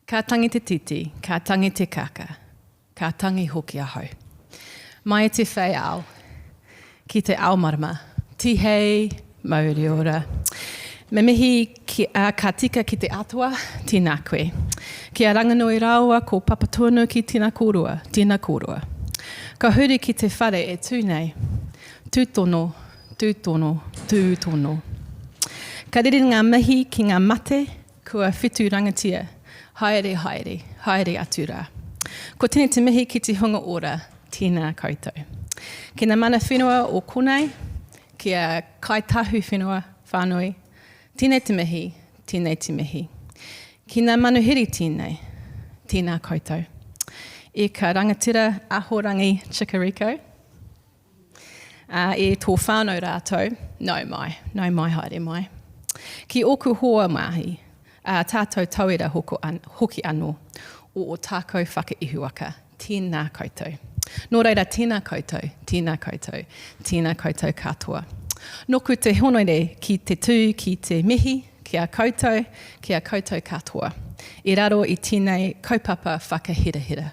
Ka tangi te titi, ka tangi te kaka, ka tangi hoki ahau. Mai te whai ao, ki te ao marama, tihei, mauri ora. Me mihi ka tika ki te atua, tīnā koe. Kia ranganui raua ko papatonu ki tīnā kōrua. Ka huri ki te whare e tūnei, tūtono, tūtono, tūtono. Ka riri ngā mihi ki ngā mate, kua whitu rangatia, haere, haere, haere atu rā. Ko tēnei te mihi ki te hunga ora, tēnā koutou. Ki ngā mana whenua o konei, kia kaitahu whenua whānui, tēnei te mihi, tēnei te mihi. Ki ngā manuhiri tēnei, tēnā koutou. E ka rangatira ahorangi Ciccoricco. E tō whānau rātou, no mai haere mai. Ki oku hoa mahi, tātou tauira hoki anō, o tākou whakaihuaka, tēnā koutou. Nō reira, tēnā koutou, tēnā koutou, tēnā koutou katoa. Noku te honore ki te tū, ki te mihi, kia koutou katoa. I raro i tēnei kaupapa whakahirahira.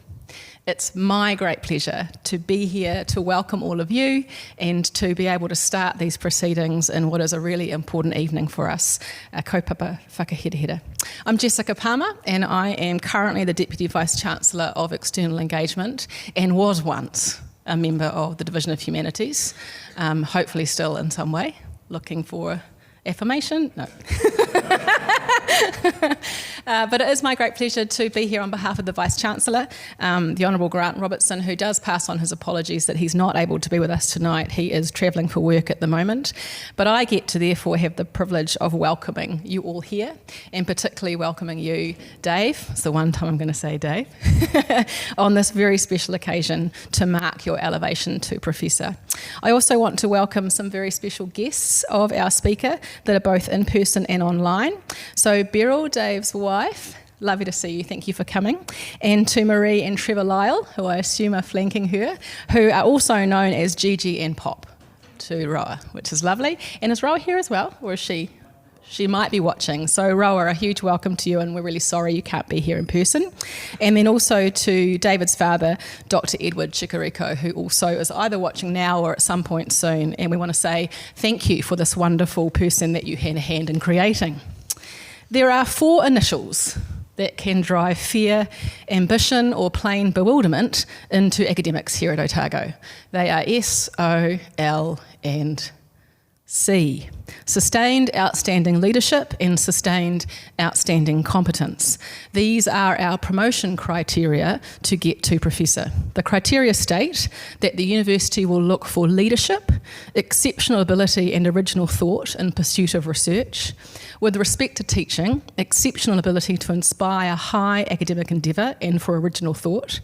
It's my great pleasure to be here to welcome all of you and to be able to start these proceedings in what is a really important evening for us, kaupapa whakahirahira. I'm Jessica Palmer and I am currently the Deputy Vice-Chancellor of External Engagement and was once a member of the Division of Humanities, hopefully still in some way, looking for affirmation? No. But it is my great pleasure to be here on behalf of the Vice-Chancellor, the Honourable Grant Robertson, who does pass on his apologies that he's not able to be with us tonight. He is travelling for work at the moment. But I get to therefore have the privilege of welcoming you all here, and particularly welcoming you, Dave. It's the one time I'm going to say Dave, on this very special occasion to mark your elevation to Professor. I also want to welcome some very special guests of our speaker that are both in person and online. So Beryl, Dave's wife, lovely to see you, thank you for coming. And to Marie and Trevor Lyle, who I assume are flanking her, who are also known as Gigi and Pop to Roa, which is lovely. And is Roa here as well, or is she? She might be watching. So Roa, a huge welcome to you, and we're really sorry you can't be here in person. And then also to David's father, Dr. Edward Ciccoricco, who also is either watching now or at some point soon. And we want to say thank you for this wonderful person that you had a hand in creating. There are 4 initials that can drive fear, ambition, or plain bewilderment into academics here at Otago. They are S, O, L, and C. Sustained outstanding leadership and sustained outstanding competence. These are our promotion criteria to get to Professor. The criteria state that the university will look for leadership, exceptional ability and original thought in pursuit of research. With respect to teaching, exceptional ability to inspire high academic endeavour and for original thought.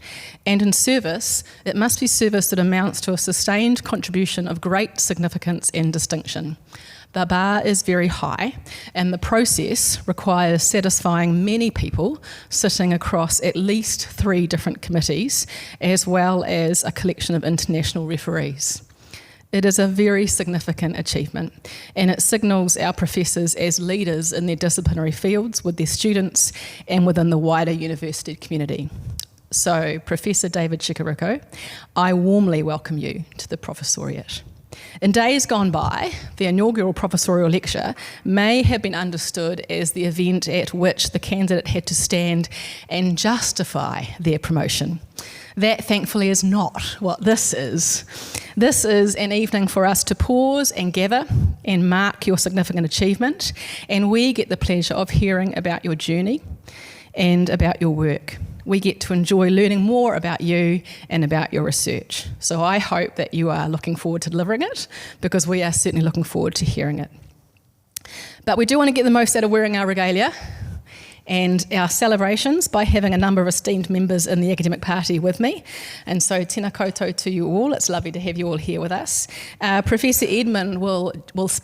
And in service, it must be service that amounts to a sustained contribution of great significance and distinction. The bar is very high, and the process requires satisfying many people sitting across at least 3 different committees, as well as a collection of international referees. It is a very significant achievement, and it signals our professors as leaders in their disciplinary fields with their students and within the wider university community. So, Professor David Ciccoricco, I warmly welcome you to the Professoriate. In days gone by, the inaugural professorial lecture may have been understood as the event at which the candidate had to stand and justify their promotion. That, thankfully, is not what this is. This is an evening for us to pause and gather and mark your significant achievement, and we get the pleasure of hearing about your journey and about your work. We get to enjoy learning more about you and about your research. So I hope that you are looking forward to delivering it, because we are certainly looking forward to hearing it. But we do want to get the most out of wearing our regalia and our celebrations by having a number of esteemed members in the academic party with me. And so tēnā koutou to you all. It's lovely to have you all here with us. Professor Edmund will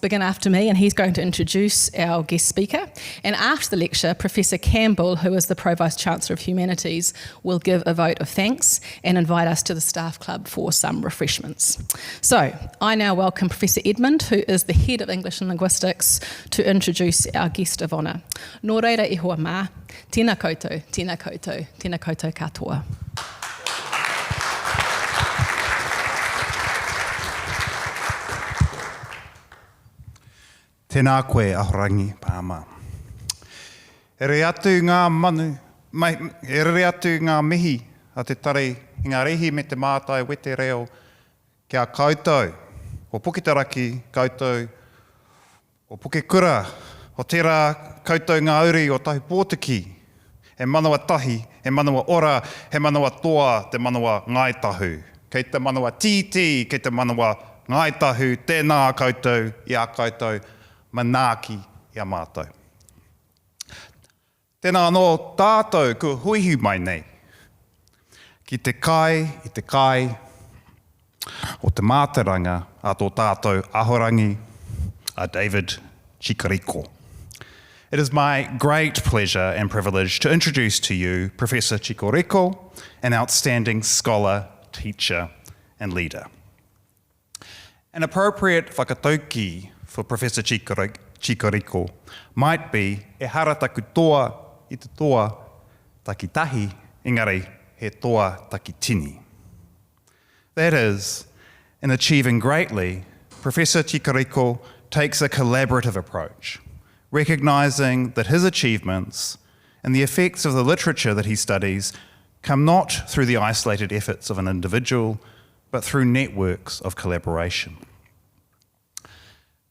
begin after me, and he's going to introduce our guest speaker. And after the lecture, Professor Campbell, who is the Pro-Vice-Chancellor of Humanities, will give a vote of thanks and invite us to the staff club for some refreshments. So I now welcome Professor Edmund, who is the Head of English and Linguistics, to introduce our guest of honour. Nō reira e hoa ngā, tēnā koutou, tēnā koutou, tēnā koutou katoa. Tēnā koe ahorangi pāma. E re atu ngā mihi a te tare i ngā rehi me te mātai wete reo kia koutou, o Puketaraki koutou, o Pukekura, o tērā koutou ngā uri o tahi pōtiki, he manawa tahi, he manawa ora, he manawa toa, te manawa ngaitahu. Kei te manawa titi, kei te manawa ngaitahu, tēnā koutou, ia koutou, manaaki ia mātou. Tēnā anō tātou kua huihu mai nei. Ki te kai, i te kai, o te māteranga a tō tātou ahorangi, a David Ciccoricco. It is my great pleasure and privilege to introduce to you Professor Ciccoricco, an outstanding scholar, teacher, and leader. An appropriate whakatauki for Professor Ciccoricco might be e hara taku toa i te toa taki tahi, engari he toa taki tini. That is, in achieving greatly, Professor Ciccoricco takes a collaborative approach, recognising that his achievements and the effects of the literature that he studies come not through the isolated efforts of an individual, but through networks of collaboration.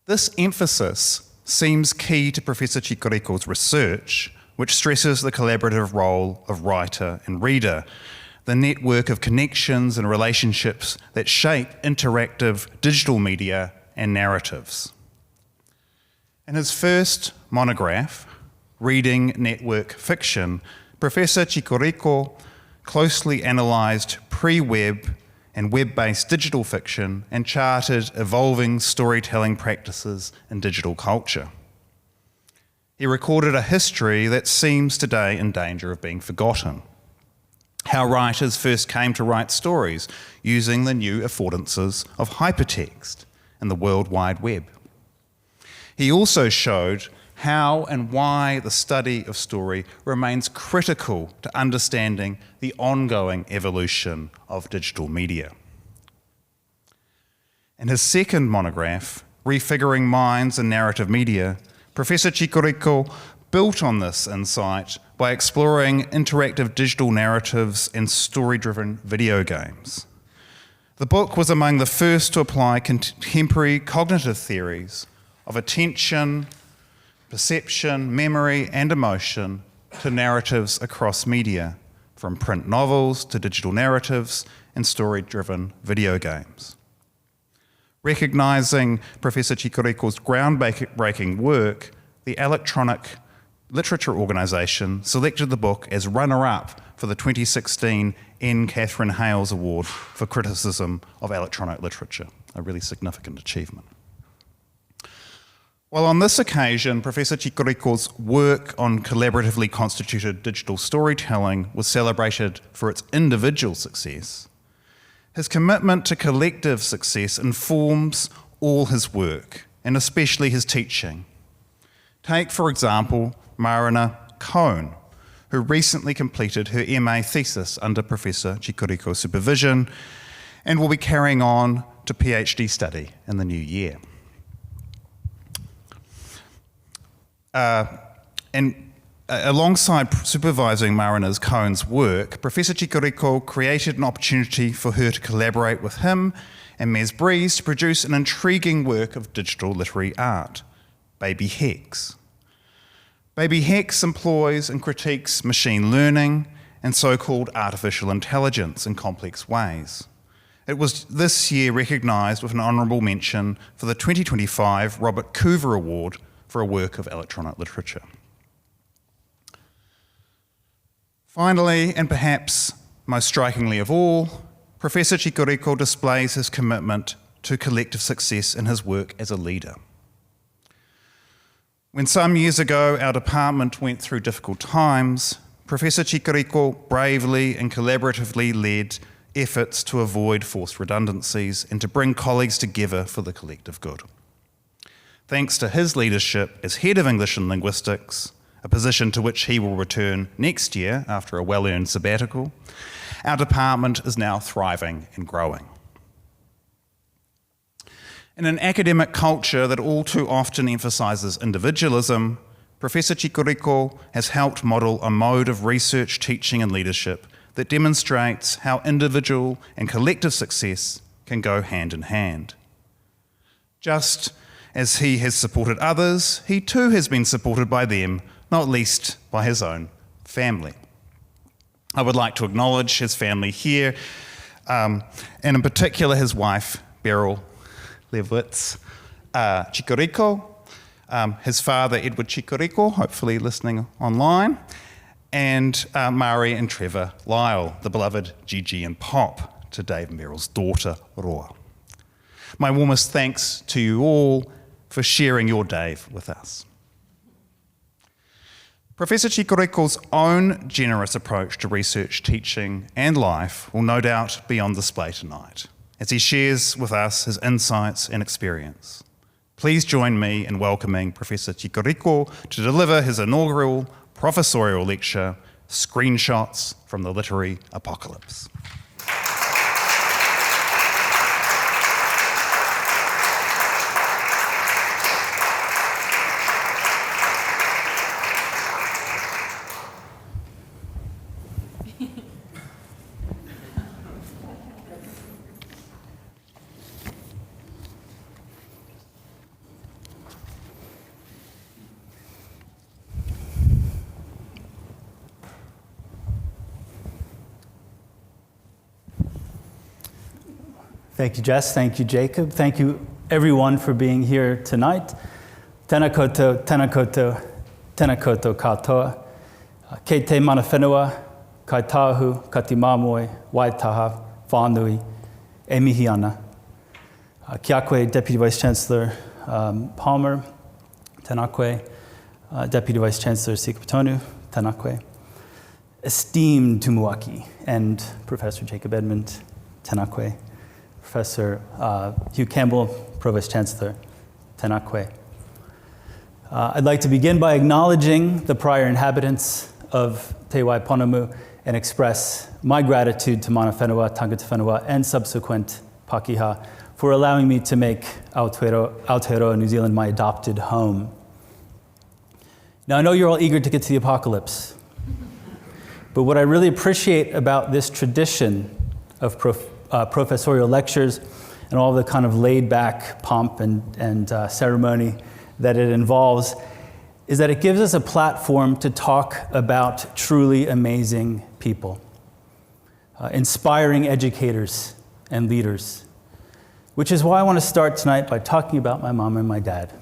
This emphasis seems key to Professor Ciccoricco's research, which stresses the collaborative role of writer and reader, the network of connections and relationships that shape interactive digital media and narratives. In his first monograph, Reading Network Fiction, Professor Ciccoricco closely analysed pre-web and web-based digital fiction and charted evolving storytelling practices in digital culture. He recorded a history that seems today in danger of being forgotten. How writers first came to write stories using the new affordances of hypertext and the World Wide Web. He also showed how and why the study of story remains critical to understanding the ongoing evolution of digital media. In his second monograph, Refiguring Minds and Narrative Media, Professor Ciccoricco built on this insight by exploring interactive digital narratives and story-driven video games. The book was among the first to apply contemporary cognitive theories of attention, perception, memory, and emotion to narratives across media, from print novels to digital narratives and story-driven video games. Recognising Professor Ciccoricco's groundbreaking work, the Electronic Literature Organisation selected the book as runner-up for the 2016 N. Catherine Hales Award for Criticism of Electronic Literature, a really significant achievement. While on this occasion, Professor Ciccoricco's work on collaboratively constituted digital storytelling was celebrated for its individual success, his commitment to collective success informs all his work, and especially his teaching. Take, for example, Marina Cohn, who recently completed her MA thesis under Professor Ciccoricco's supervision and will be carrying on to PhD study in the new year. Alongside supervising Marina Cohn's work, Professor Ciccoricco created an opportunity for her to collaborate with him and Mez Breeze to produce an intriguing work of digital literary art, Baby Hex. Baby Hex employs and critiques machine learning and so-called artificial intelligence in complex ways. It was this year recognised with an honourable mention for the 2025 Robert Coover Award for a work of electronic literature. Finally, and perhaps most strikingly of all, Professor Ciccoricco displays his commitment to collective success in his work as a leader. When some years ago our department went through difficult times, Professor Ciccoricco bravely and collaboratively led efforts to avoid forced redundancies and to bring colleagues together for the collective good. Thanks to his leadership as Head of English and Linguistics, a position to which he will return next year after a well-earned sabbatical, our department is now thriving and growing. In an academic culture that all too often emphasises individualism, Professor Ciccoricco has helped model a mode of research, teaching and leadership that demonstrates how individual and collective success can go hand in hand. Just as he has supported others, he too has been supported by them, not least by his own family. I would like to acknowledge his family here, and in particular his wife, Beryl Lewitz Ciccoricco, his father, Edward Ciccoricco, hopefully listening online, and Mari and Trevor Lyle, the beloved Gigi and Pop to Dave and Beryl's daughter, Roa. My warmest thanks to you all for sharing your Dave with us. Professor Ciccoricco's own generous approach to research, teaching and life will no doubt be on display tonight as he shares with us his insights and experience. Please join me in welcoming Professor Ciccoricco to deliver his inaugural professorial lecture, Screenshots from the Literary Apocalypse. Thank you, Jess. Thank you, Jacob. Thank you, everyone, for being here tonight. Tēnā koutou, tēnā koutou, tēnā koutou katoa. Kei te mana whenua, kai tāhu, ka te māmoe, waitaha, whānui, e mihi ana. Kia koe, Deputy Vice-Chancellor Palmer, tēnā koe. Deputy Vice-Chancellor Sikapatonu, tēnā koe. Esteemed Tumuaki and Professor Jacob Edmund, tēnā koe. Professor Hugh Campbell, Provost Chancellor, tēnā koe. I'd like to begin by acknowledging the prior inhabitants of Te Waiponamu and express my gratitude to Mana Whenua, Tangata Whenua, and subsequent Pakeha for allowing me to make Aotearoa, New Zealand, my adopted home. Now, I know you're all eager to get to the apocalypse, but what I really appreciate about this tradition of professorial lectures and all the kind of laid-back pomp and ceremony that it involves is that it gives us a platform to talk about truly amazing people, inspiring educators and leaders, which is why I want to start tonight by talking about my mom and my dad.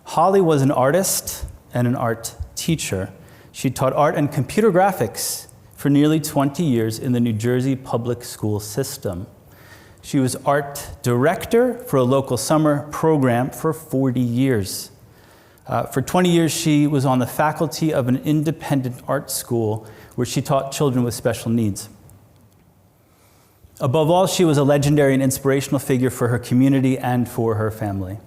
Holly was an artist and an art teacher. She taught art and computer graphics for nearly 20 years in the New Jersey public school system. She was art director for a local summer program for 40 years. For 20 years, she was on the faculty of an independent art school where she taught children with special needs. Above all, she was a legendary and inspirational figure for her community and for her family.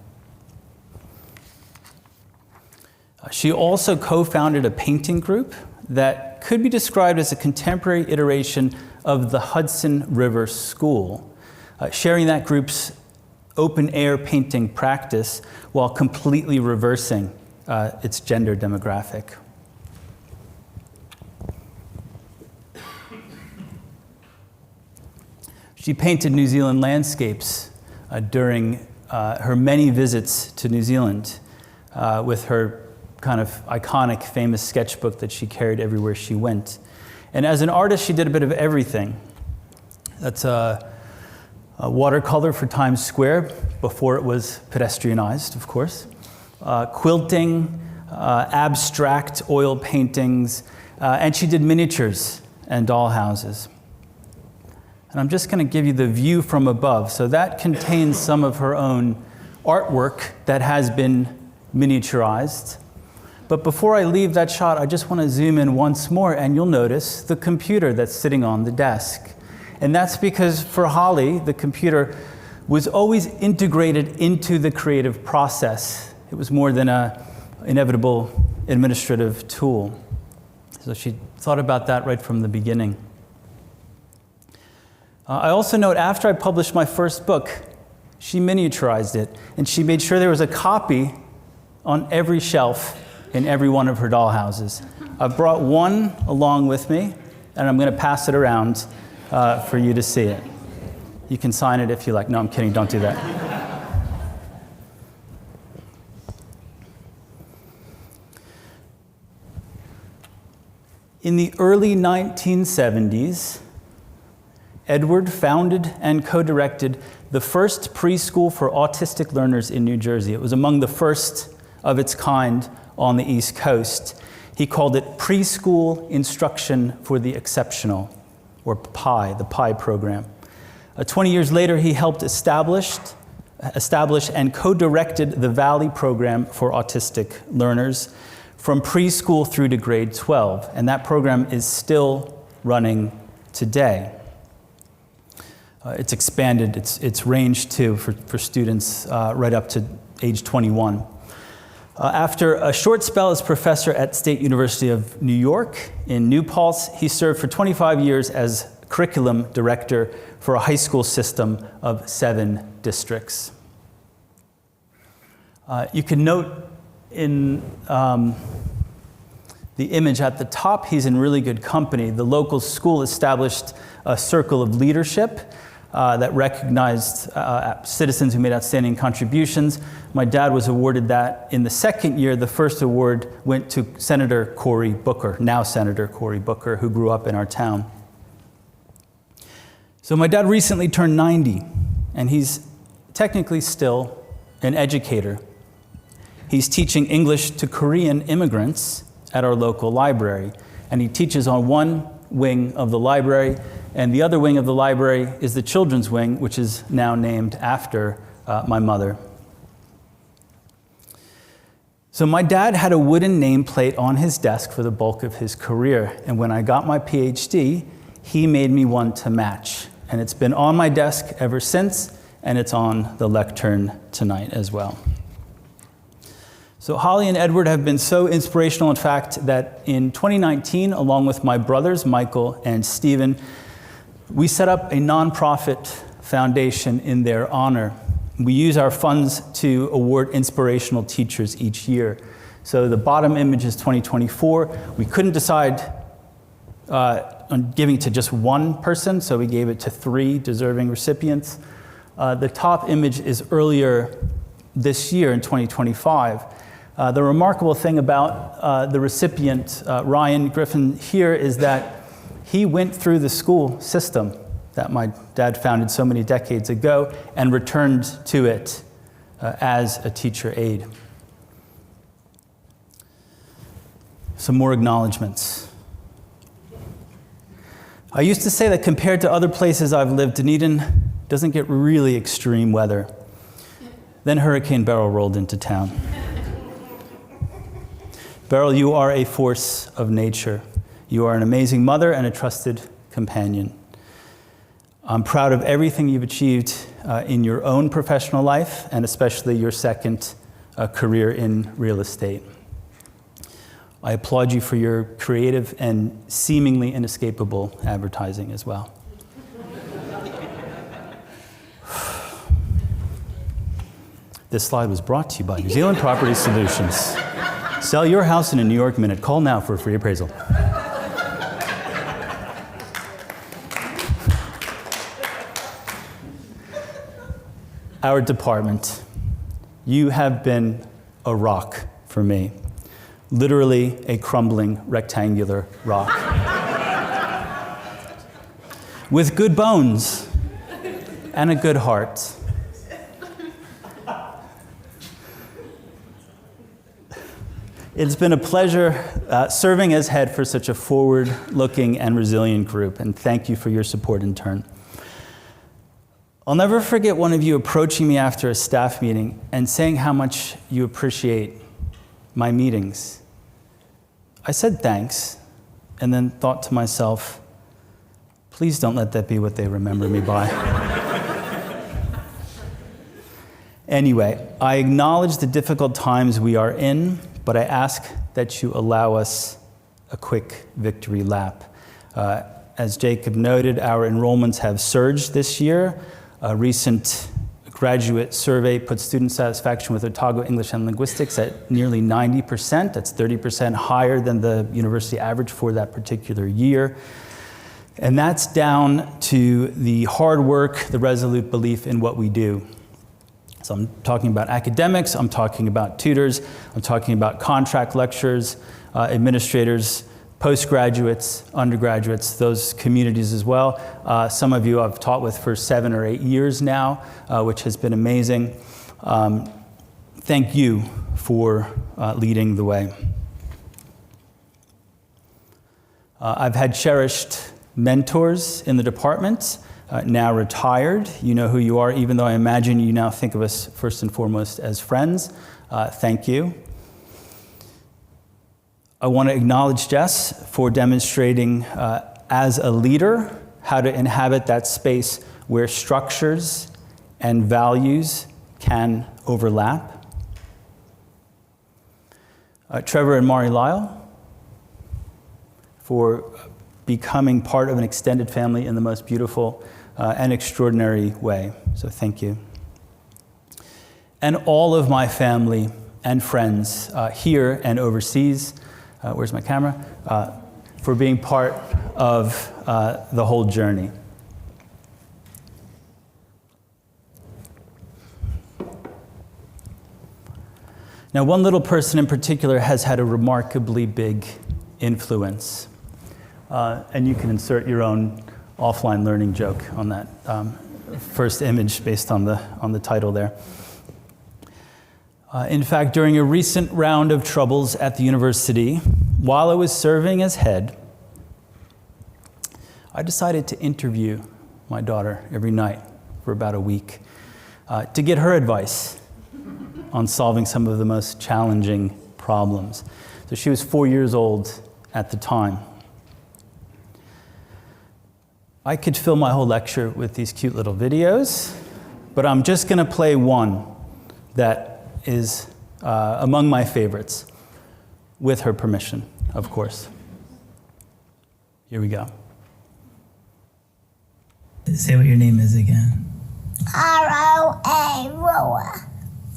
She also co-founded a painting group that could be described as a contemporary iteration of the Hudson River School, sharing that group's open-air painting practice while completely reversing its gender demographic. She painted New Zealand landscapes during her many visits to New Zealand with her kind of iconic, famous sketchbook that she carried everywhere she went. And as an artist, she did a bit of everything. That's a watercolor for Times Square, before it was pedestrianized, of course. Quilting, abstract oil paintings, and she did miniatures and doll houses. And I'm just gonna give you the view from above. So that contains some of her own artwork that has been miniaturized. But before I leave that shot, I just want to zoom in once more, and you'll notice the computer that's sitting on the desk. And that's because for Holly, the computer was always integrated into the creative process. It was more than a inevitable administrative tool. So she thought about that right from the beginning. I also note after I published my first book, she miniaturized it, and she made sure there was a copy on every shelf in every one of her dollhouses. I've brought one along with me, and I'm going to pass it around for you to see it. You can sign it if you like. No, I'm kidding. Don't do that. In the early 1970s, Edward founded and co-directed the first preschool for autistic learners in New Jersey. It was among the first of its kind on the East Coast. He called it Preschool Instruction for the Exceptional, or PI, the PI program. 20 years later, he helped establish and co-directed the Valley program for autistic learners from preschool through to grade 12, and that program is still running today. It's expanded its range too for students right up to age 21. After a short spell as professor at State University of New York in New Paltz, he served for 25 years as curriculum director for a high school system of 7 districts. You can note in the image at the top, he's in really good company. The local school established a circle of leadership that recognized citizens who made outstanding contributions. My dad was awarded that in the second year. The first award went to Senator Cory Booker, now Senator Cory Booker, who grew up in our town. So my dad recently turned 90, and he's technically still an educator. He's teaching English to Korean immigrants at our local library, and he teaches on one wing of the library, and the other wing of the library is the children's wing, which is now named after my mother. So my dad had a wooden nameplate on his desk for the bulk of his career, and when I got my PhD, he made me one to match. And it's been on my desk ever since, and it's on the lectern tonight as well. So Holly and Edward have been so inspirational, in fact, that in 2019, along with my brothers, Michael and Stephen, we set up a nonprofit foundation in their honor. We use our funds to award inspirational teachers each year. So the bottom image is 2024. We couldn't decide on giving it to just one person, so we gave it to 3 deserving recipients. The top image is earlier this year in 2025. The remarkable thing about the recipient, Ryan Griffin, here is that he went through the school system that my dad founded so many decades ago and returned to it as a teacher aide. Some more acknowledgments. I used to say that compared to other places I've lived, Dunedin doesn't get really extreme weather. Then Hurricane Beryl rolled into town. Beryl, you are a force of nature. You are an amazing mother and a trusted companion. I'm proud of everything you've achieved in your own professional life, and especially your second career in real estate. I applaud you for your creative and seemingly inescapable advertising as well. This slide was brought to you by New Zealand Property Solutions. Sell your house in a New York minute. Call now for a free appraisal. Our department, you have been a rock for me. Literally a crumbling rectangular rock. With good bones and a good heart. It's been a pleasure serving as head for such a forward-looking and resilient group, and thank you for your support in turn. I'll never forget one of you approaching me after a staff meeting and saying how much you appreciate my meetings. I said thanks, and then thought to myself, please don't let that be what they remember me by. Anyway, I acknowledge the difficult times we are in, but I ask that you allow us a quick victory lap. As Jacob noted, our enrollments have surged this year. A recent graduate survey put student satisfaction with Otago English and Linguistics at nearly 90%. That's 30% higher than the university average for that particular year. And that's down to the hard work, the resolute belief in what we do. So I'm talking about academics, I'm talking about tutors, I'm talking about contract lecturers, administrators, postgraduates, undergraduates, those communities as well. Some of you I've taught with for 7 or 8 years now, which has been amazing. Thank you for leading the way. I've had cherished mentors in the department, now retired. You know who you are, even though I imagine you now think of us first and foremost as friends. Thank you. I want to acknowledge Jess for demonstrating as a leader how to inhabit that space where structures and values can overlap. Trevor and Mari Lyle for becoming part of an extended family in the most beautiful and extraordinary way. So thank you. And all of my family and friends here and overseas, where's my camera? For being part of the whole journey. Now, one little person in particular has had a remarkably big influence. And you can insert your own offline learning joke on that first image based on the title there. In fact, during a recent round of troubles at the university, while I was serving as head, I decided to interview my daughter every night for about a week to get her advice on solving some of the most challenging problems. So she was 4 years old at the time. I could fill my whole lecture with these cute little videos, but I'm just going to play one that is among my favorites, with her permission, of course. Here we go. Say what your name is again. R-O-A, Roa.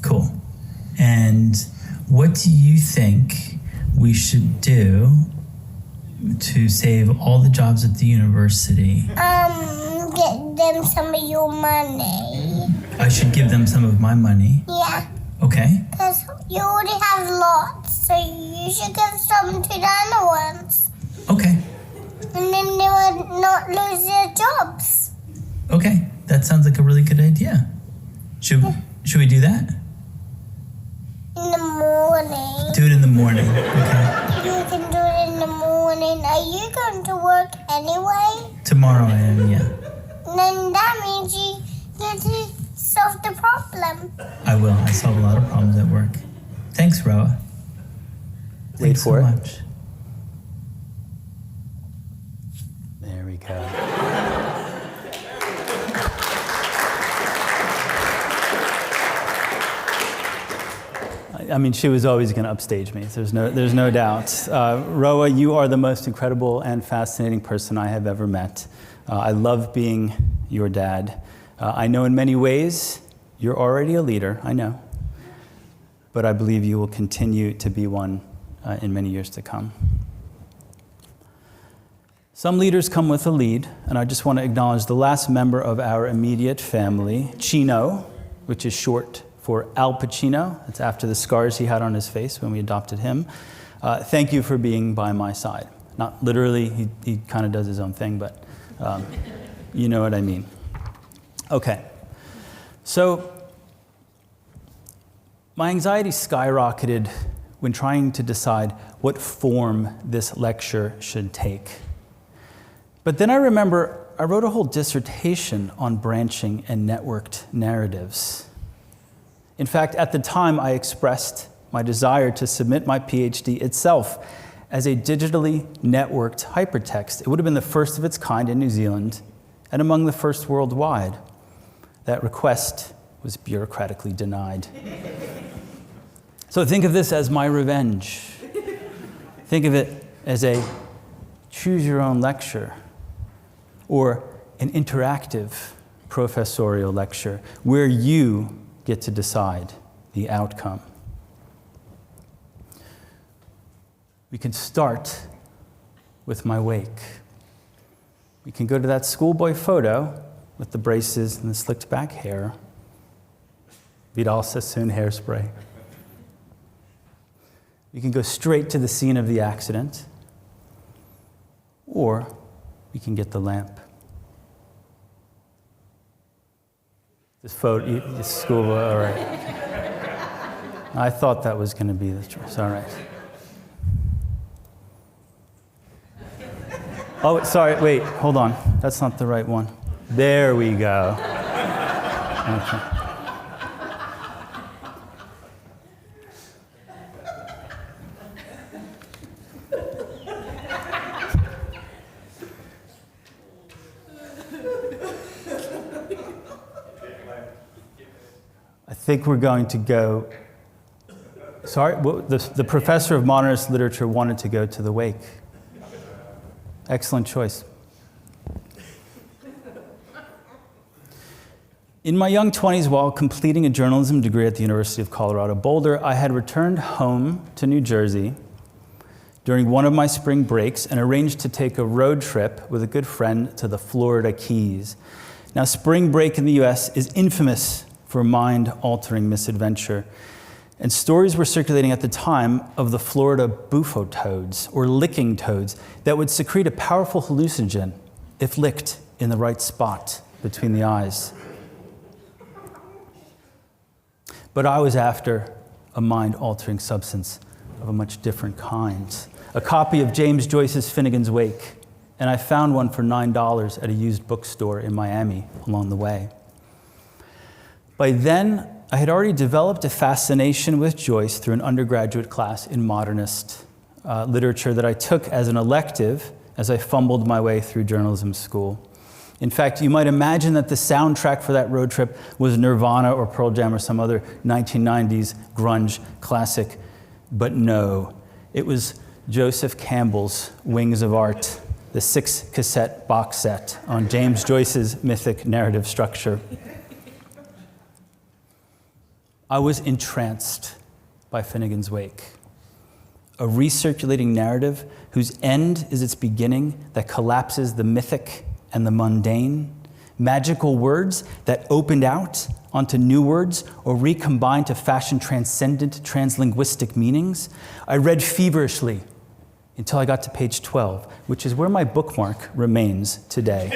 Cool. And what do you think we should do to save all the jobs at the university? Get them some of your money. I should give them some of my money? Yeah. Okay. Because you already have lots, so you should give some to the other ones. Okay. And then they would not lose their jobs. Okay. That sounds like a really good idea. Should we do that? In the morning. Do it in the morning. Okay. You can do it in the morning. Are you going to work anyway? Tomorrow I am, yeah. Then that means you get to solve the problem. I will. I solve a lot of problems at work. Thanks, Roa. Wait Thanks for so it. much. There we go. I mean, she was always going to upstage me. There's no doubt. Roa, you are the most incredible and fascinating person I have ever met. I love being your dad. I know in many ways you're already a leader, I know. But I believe you will continue to be one in many years to come. Some leaders come with a lead, and I just want to acknowledge the last member of our immediate family, Chino, which is short for Al Pacino. That's after the scars he had on his face when we adopted him. Thank you for being by my side. Not literally, he kind of does his own thing, but you know what I mean. Okay, so my anxiety skyrocketed when trying to decide what form this lecture should take. But then I remember I wrote a whole dissertation on branching and networked narratives. In fact, at the time, I expressed my desire to submit my PhD itself as a digitally networked hypertext. It would have been the first of its kind in New Zealand and among the first worldwide. That request was bureaucratically denied. So think of this as my revenge. Think of it as a choose your own lecture or an interactive professorial lecture where you get to decide the outcome. We can start with my wake. We can go to that schoolboy photo with the braces and the slicked back hair. Vidal Sassoon hairspray. We can go straight to the scene of the accident, or we can get the lamp. This photo, this schoolboy, all right. I thought that was going to be the choice, all right. Oh, sorry, wait, hold on. That's not the right one. There we go. Okay. I think we're going to go, sorry, the professor of modernist literature wanted to go to the wake. Excellent choice. In my young 20s, while completing a journalism degree at the University of Colorado Boulder, I had returned home to New Jersey during one of my spring breaks and arranged to take a road trip with a good friend to the Florida Keys. Now, spring break in the US is infamous for mind-altering misadventure. And stories were circulating at the time of the Florida bufo toads, or licking toads, that would secrete a powerful hallucinogen if licked in the right spot between the eyes. But I was after a mind-altering substance of a much different kind. A copy of James Joyce's Finnegan's Wake, and I found one for $9 at a used bookstore in Miami along the way. By then, I had already developed a fascination with Joyce through an undergraduate class in modernist literature that I took as an elective as I fumbled my way through journalism school. In fact, you might imagine that the soundtrack for that road trip was Nirvana or Pearl Jam or some other 1990s grunge classic, but no. It was Joseph Campbell's Wings of Art, the 6-cassette box set on James Joyce's mythic narrative structure. I was entranced by Finnegan's Wake, a recirculating narrative whose end is its beginning that collapses the mythic and the mundane, magical words that opened out onto new words or recombined to fashion transcendent translinguistic meanings. I read feverishly until I got to page 12, which is where my bookmark remains today.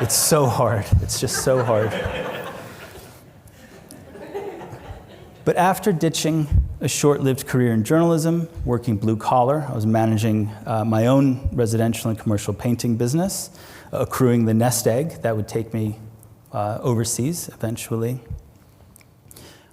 It's so hard. It's just so hard. But after ditching a short-lived career in journalism, working blue-collar, I was managing my own residential and commercial painting business, accruing the nest egg that would take me overseas eventually.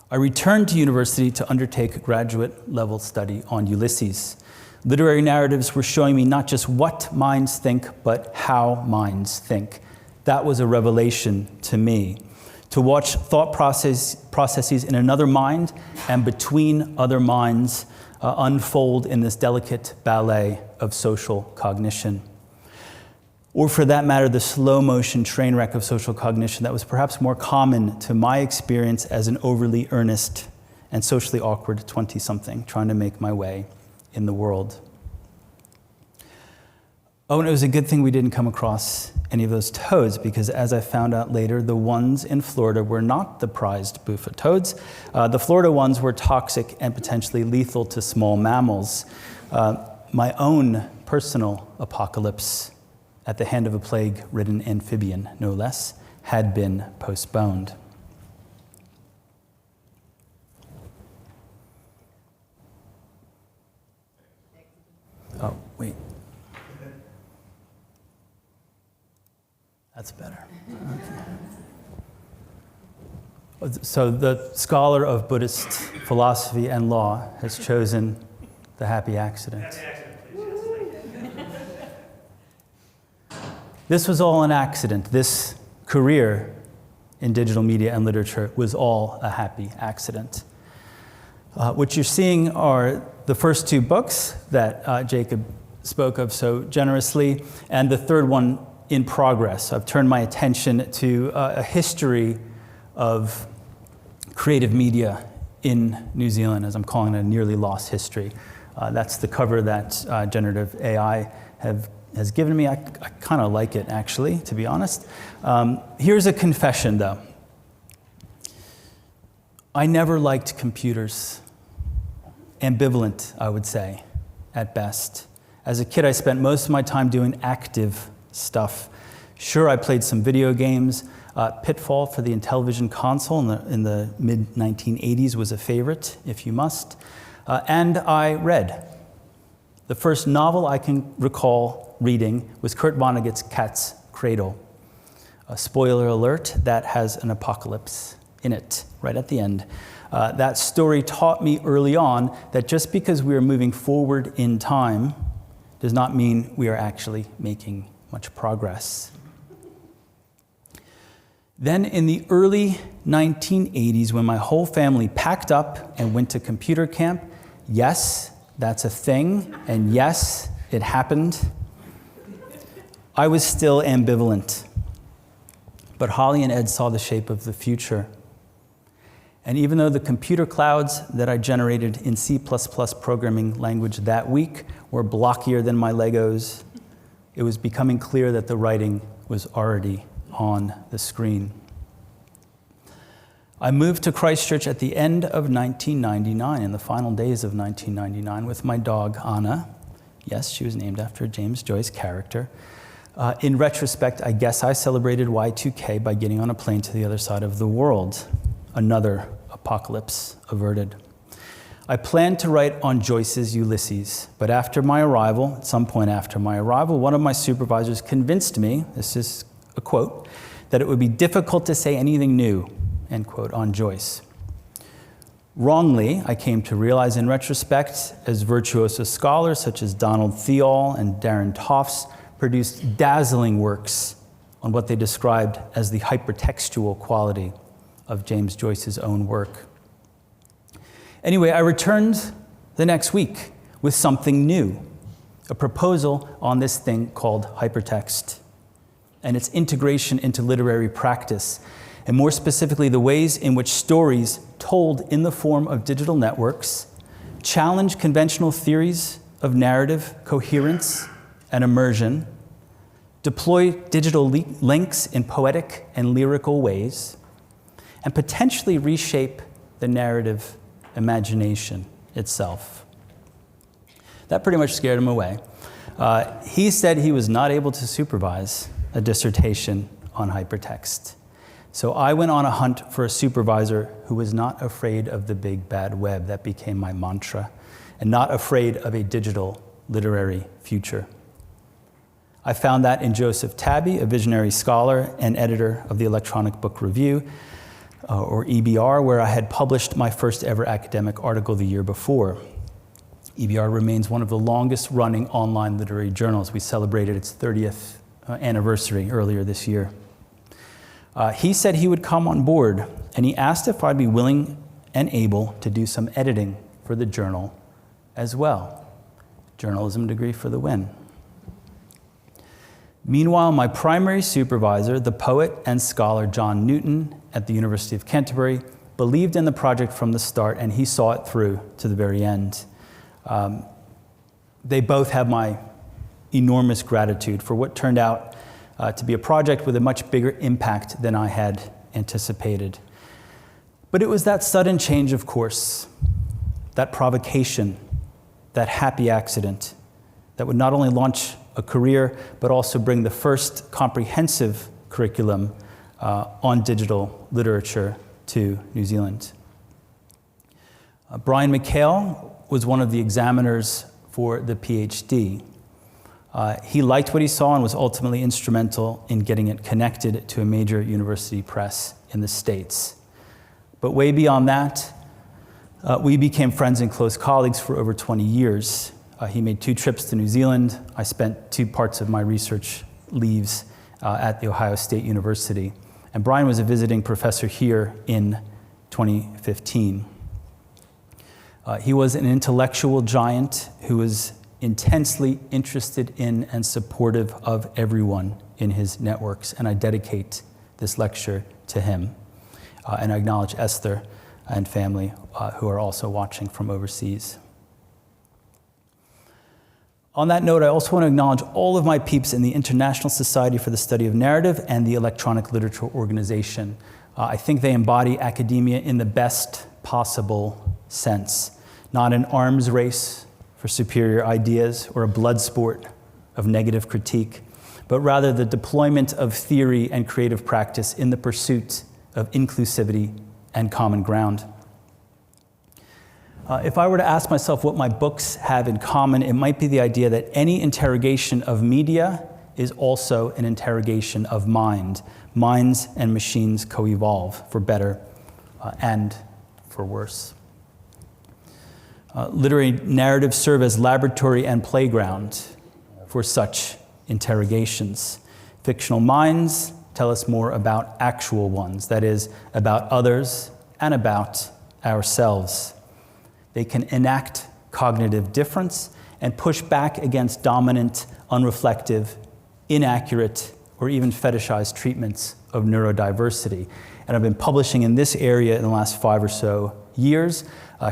I returned to university to undertake graduate-level study on Ulysses. Literary narratives were showing me not just what minds think, but how minds think. That was a revelation to me. To watch thought processes in another mind and between other minds unfold in this delicate ballet of social cognition. Or for that matter, the slow motion train wreck of social cognition that was perhaps more common to my experience as an overly earnest and socially awkward 20-something trying to make my way in the world. Oh, and it was a good thing we didn't come across any of those toads, because as I found out later, the ones in Florida were not the prized bufo toads. The Florida ones were toxic and potentially lethal to small mammals. My own personal apocalypse at the hand of a plague-ridden amphibian, no less, had been postponed. Oh, wait. That's better. Okay. So the scholar of Buddhist philosophy and law has chosen the happy accident. This was all an accident. This career in digital media and literature was all a happy accident. What you're seeing are the first two books that Jacob spoke of so generously, and the third one in progress. I've turned my attention to a history of creative media in New Zealand, as I'm calling it, a nearly lost history. That's the cover that generative AI has given me. I kind of like it, actually, to be honest. Here's a confession, though. I never liked computers. Ambivalent, I would say, at best. As a kid, I spent most of my time doing active stuff. Sure, I played some video games. Pitfall for the Intellivision console in the mid-1980s was a favorite, if you must. And I read. The first novel I can recall reading was Kurt Vonnegut's Cat's Cradle. A spoiler alert, that has an apocalypse in it, right at the end. That story taught me early on that just because we are moving forward in time does not mean we are actually making much progress. Then in the early 1980s, when my whole family packed up and went to computer camp, yes, that's a thing, and yes, it happened, I was still ambivalent. But Holly and Ed saw the shape of the future. And even though the computer clouds that I generated in C++ programming language that week were blockier than my Legos, it was becoming clear that the writing was already on the screen. I moved to Christchurch at the end of 1999, in the final days of 1999, with my dog, Anna. Yes, she was named after a James Joyce character. In retrospect, I guess I celebrated Y2K by getting on a plane to the other side of the world. Another apocalypse averted. I planned to write on Joyce's Ulysses, but after my arrival, at some point after my arrival, one of my supervisors convinced me, this is a quote, that it would be difficult to say anything new, end quote, on Joyce. Wrongly, I came to realize in retrospect, as virtuoso scholars such as Donald Thiel and Darren Tofts produced dazzling works on what they described as the hypertextual quality of James Joyce's own work. Anyway, I returned the next week with something new, a proposal on this thing called hypertext and its integration into literary practice, and more specifically, the ways in which stories told in the form of digital networks challenge conventional theories of narrative coherence and immersion, deploy digital links in poetic and lyrical ways, and potentially reshape the narrative imagination itself. That pretty much scared him away. He said he was not able to supervise a dissertation on hypertext. So I went on a hunt for a supervisor who was not afraid of the big bad web. That became my mantra, and not afraid of a digital literary future. I found that in Joseph Tabby, a visionary scholar and editor of the Electronic Book Review, or EBR, where I had published my first ever academic article the year before. EBR remains one of the longest running online literary journals. We celebrated its 30th anniversary earlier this year. He said he would come on board, and he asked if I'd be willing and able to do some editing for the journal as well. Journalism degree for the win. Meanwhile, my primary supervisor, the poet and scholar John Newton at the University of Canterbury, believed in the project from the start, and he saw it through to the very end. They both have my enormous gratitude for what turned out to be a project with a much bigger impact than I had anticipated. But it was that sudden change of course, that provocation, that happy accident that would not only launch a career, but also bring the first comprehensive curriculum on digital literature to New Zealand. Brian McHale was one of the examiners for the PhD. He liked what he saw and was ultimately instrumental in getting it connected to a major university press in the States. But way beyond that, we became friends and close colleagues for over 20 years. He made 2 trips to New Zealand. I spent 2 parts of my research leaves at the Ohio State University. And Brian was a visiting professor here in 2015. He was an intellectual giant who was intensely interested in and supportive of everyone in his networks, and I dedicate this lecture to him. And I acknowledge Esther and family who are also watching from overseas. On that note, I also want to acknowledge all of my peeps in the International Society for the Study of Narrative and the Electronic Literature Organization. I think they embody academia in the best possible sense, not an arms race for superior ideas or a blood sport of negative critique, but rather the deployment of theory and creative practice in the pursuit of inclusivity and common ground. If I were to ask myself what my books have in common, it might be the idea that any interrogation of media is also an interrogation of mind. Minds and machines co-evolve for better and for worse. Literary narratives serve as laboratory and playground for such interrogations. Fictional minds tell us more about actual ones, that is, about others and about ourselves. They can enact cognitive difference and push back against dominant, unreflective, inaccurate, or even fetishized treatments of neurodiversity. And I've been publishing in this area in the last 5 or so years.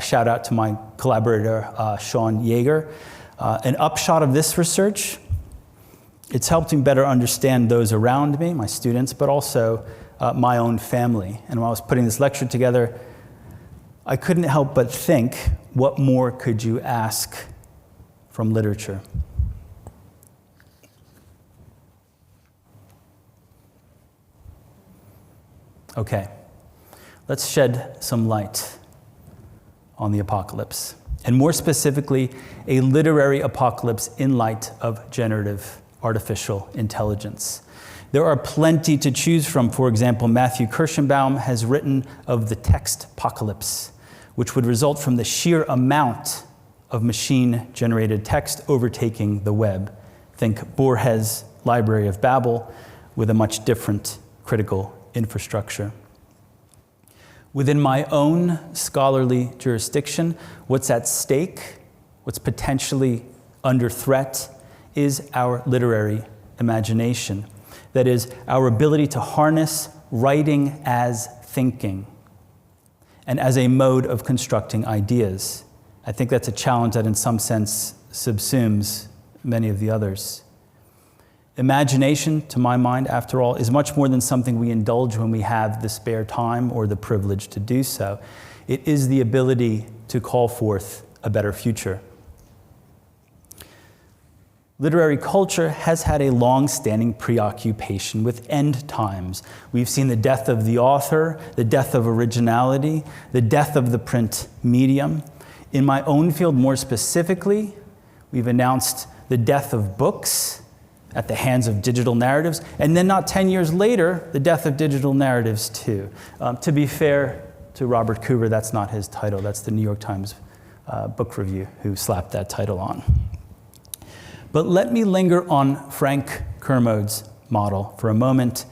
Shout out to my collaborator, Sean Yeager. An upshot of this research, it's helped me better understand those around me, my students, but also my own family. And when I was putting this lecture together, I couldn't help but think, what more could you ask from literature? Okay, let's shed some light on the apocalypse, and more specifically, a literary apocalypse in light of generative artificial intelligence. There are plenty to choose from. For example, Matthew Kirschenbaum has written of the text apocalypse, which would result from the sheer amount of machine-generated text overtaking the web. Think Borges' Library of Babel with a much different critical infrastructure. Within my own scholarly jurisdiction, what's at stake, what's potentially under threat, is our literary imagination. That is, our ability to harness writing as thinking and as a mode of constructing ideas. I think that's a challenge that in some sense subsumes many of the others. Imagination, to my mind, after all, is much more than something we indulge when we have the spare time or the privilege to do so. It is the ability to call forth a better future. Literary culture has had a long-standing preoccupation with end times. We've seen the death of the author, the death of originality, the death of the print medium. In my own field, more specifically, we've announced the death of books at the hands of digital narratives, and then not 10 years later, the death of digital narratives too. To be fair to Robert Coover, that's not his title. That's the New York Times Book Review who slapped that title on. But let me linger on Frank Kermode's model for a moment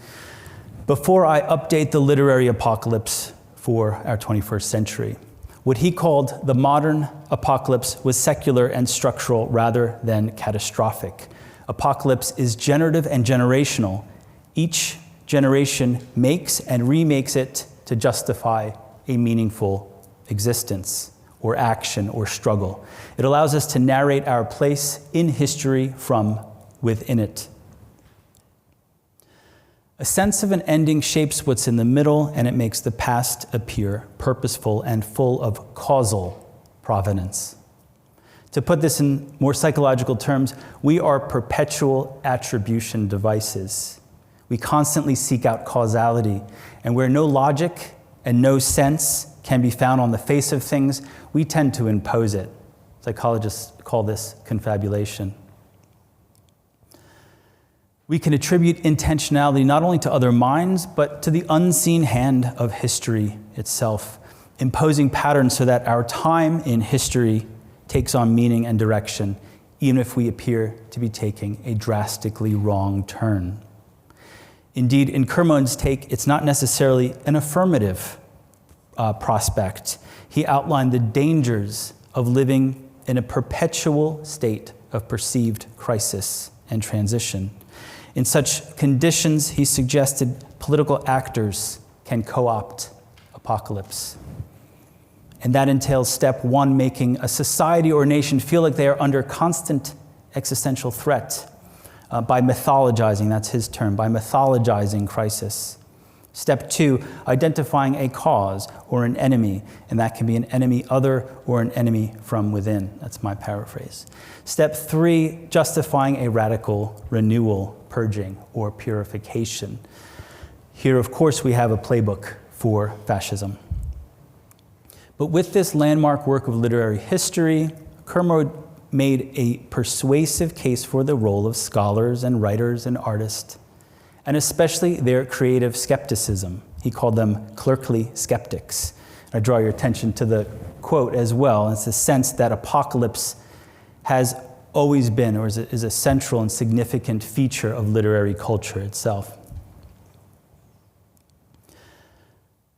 before I update the literary apocalypse for our 21st century. What he called the modern apocalypse was secular and structural rather than catastrophic. Apocalypse is generative and generational. Each generation makes and remakes it to justify a meaningful existence or action or struggle. It allows us to narrate our place in history from within it. A sense of an ending shapes what's in the middle, and it makes the past appear purposeful and full of causal provenance. To put this in more psychological terms, we are perpetual attribution devices. We constantly seek out causality, and where no logic and no sense can be found on the face of things, we tend to impose it. Psychologists call this confabulation. We can attribute intentionality not only to other minds, but to the unseen hand of history itself, imposing patterns so that our time in history takes on meaning and direction, even if we appear to be taking a drastically wrong turn. Indeed, in Kermode's take, it's not necessarily an affirmative prospect. He outlined the dangers of living in a perpetual state of perceived crisis and transition. In such conditions, he suggested political actors can co-opt apocalypse. And that entails step one, making a society or nation feel like they are under constant existential threat by mythologizing, that's his term, by mythologizing crisis. Step two, identifying a cause or an enemy, and that can be an enemy other or an enemy from within. That's my paraphrase. Step three, justifying a radical renewal, purging, or purification. Here, of course, we have a playbook for fascism. But with this landmark work of literary history, Kermode made a persuasive case for the role of scholars and writers and artists, and especially their creative skepticism. He called them clerkly skeptics. I draw your attention to the quote as well. It's the sense that apocalypse has always been, or is a central and significant feature of literary culture itself.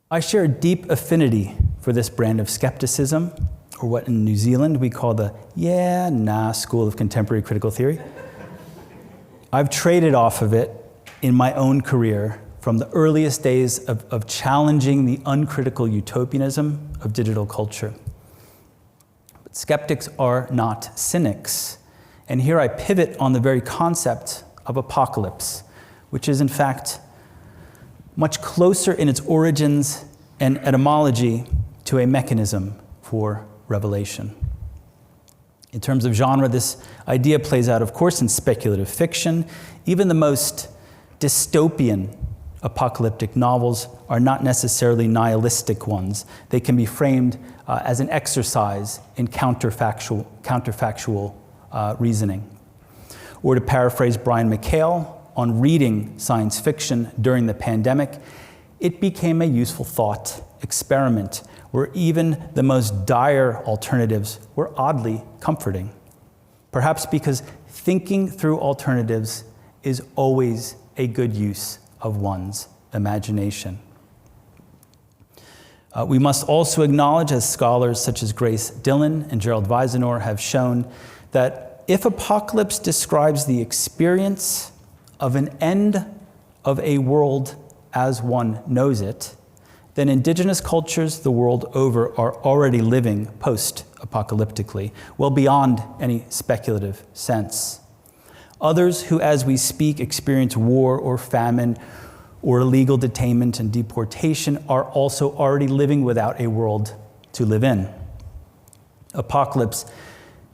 I share a deep affinity for this brand of skepticism, or what in New Zealand we call the yeah, nah school of contemporary critical theory. I've traded off of it in my own career from the earliest days of challenging the uncritical utopianism of digital culture. But skeptics are not cynics. And here I pivot on the very concept of apocalypse, which is in fact much closer in its origins and etymology to a mechanism for revelation. In terms of genre, this idea plays out, of course, in speculative fiction. Even the most dystopian apocalyptic novels are not necessarily nihilistic ones. They can be framed as an exercise in counterfactual reasoning. Or to paraphrase Brian McHale on reading science fiction during the pandemic, it became a useful thought experiment where even the most dire alternatives were oddly comforting. Perhaps because thinking through alternatives is always a good use of one's imagination. We must also acknowledge, as scholars such as Grace Dillon and Gerald Weisenor have shown, that if apocalypse describes the experience of an end of a world as one knows it, then indigenous cultures the world over are already living post-apocalyptically, well beyond any speculative sense. Others who, as we speak, experience war or famine or illegal detainment and deportation are also already living without a world to live in. Apocalypse,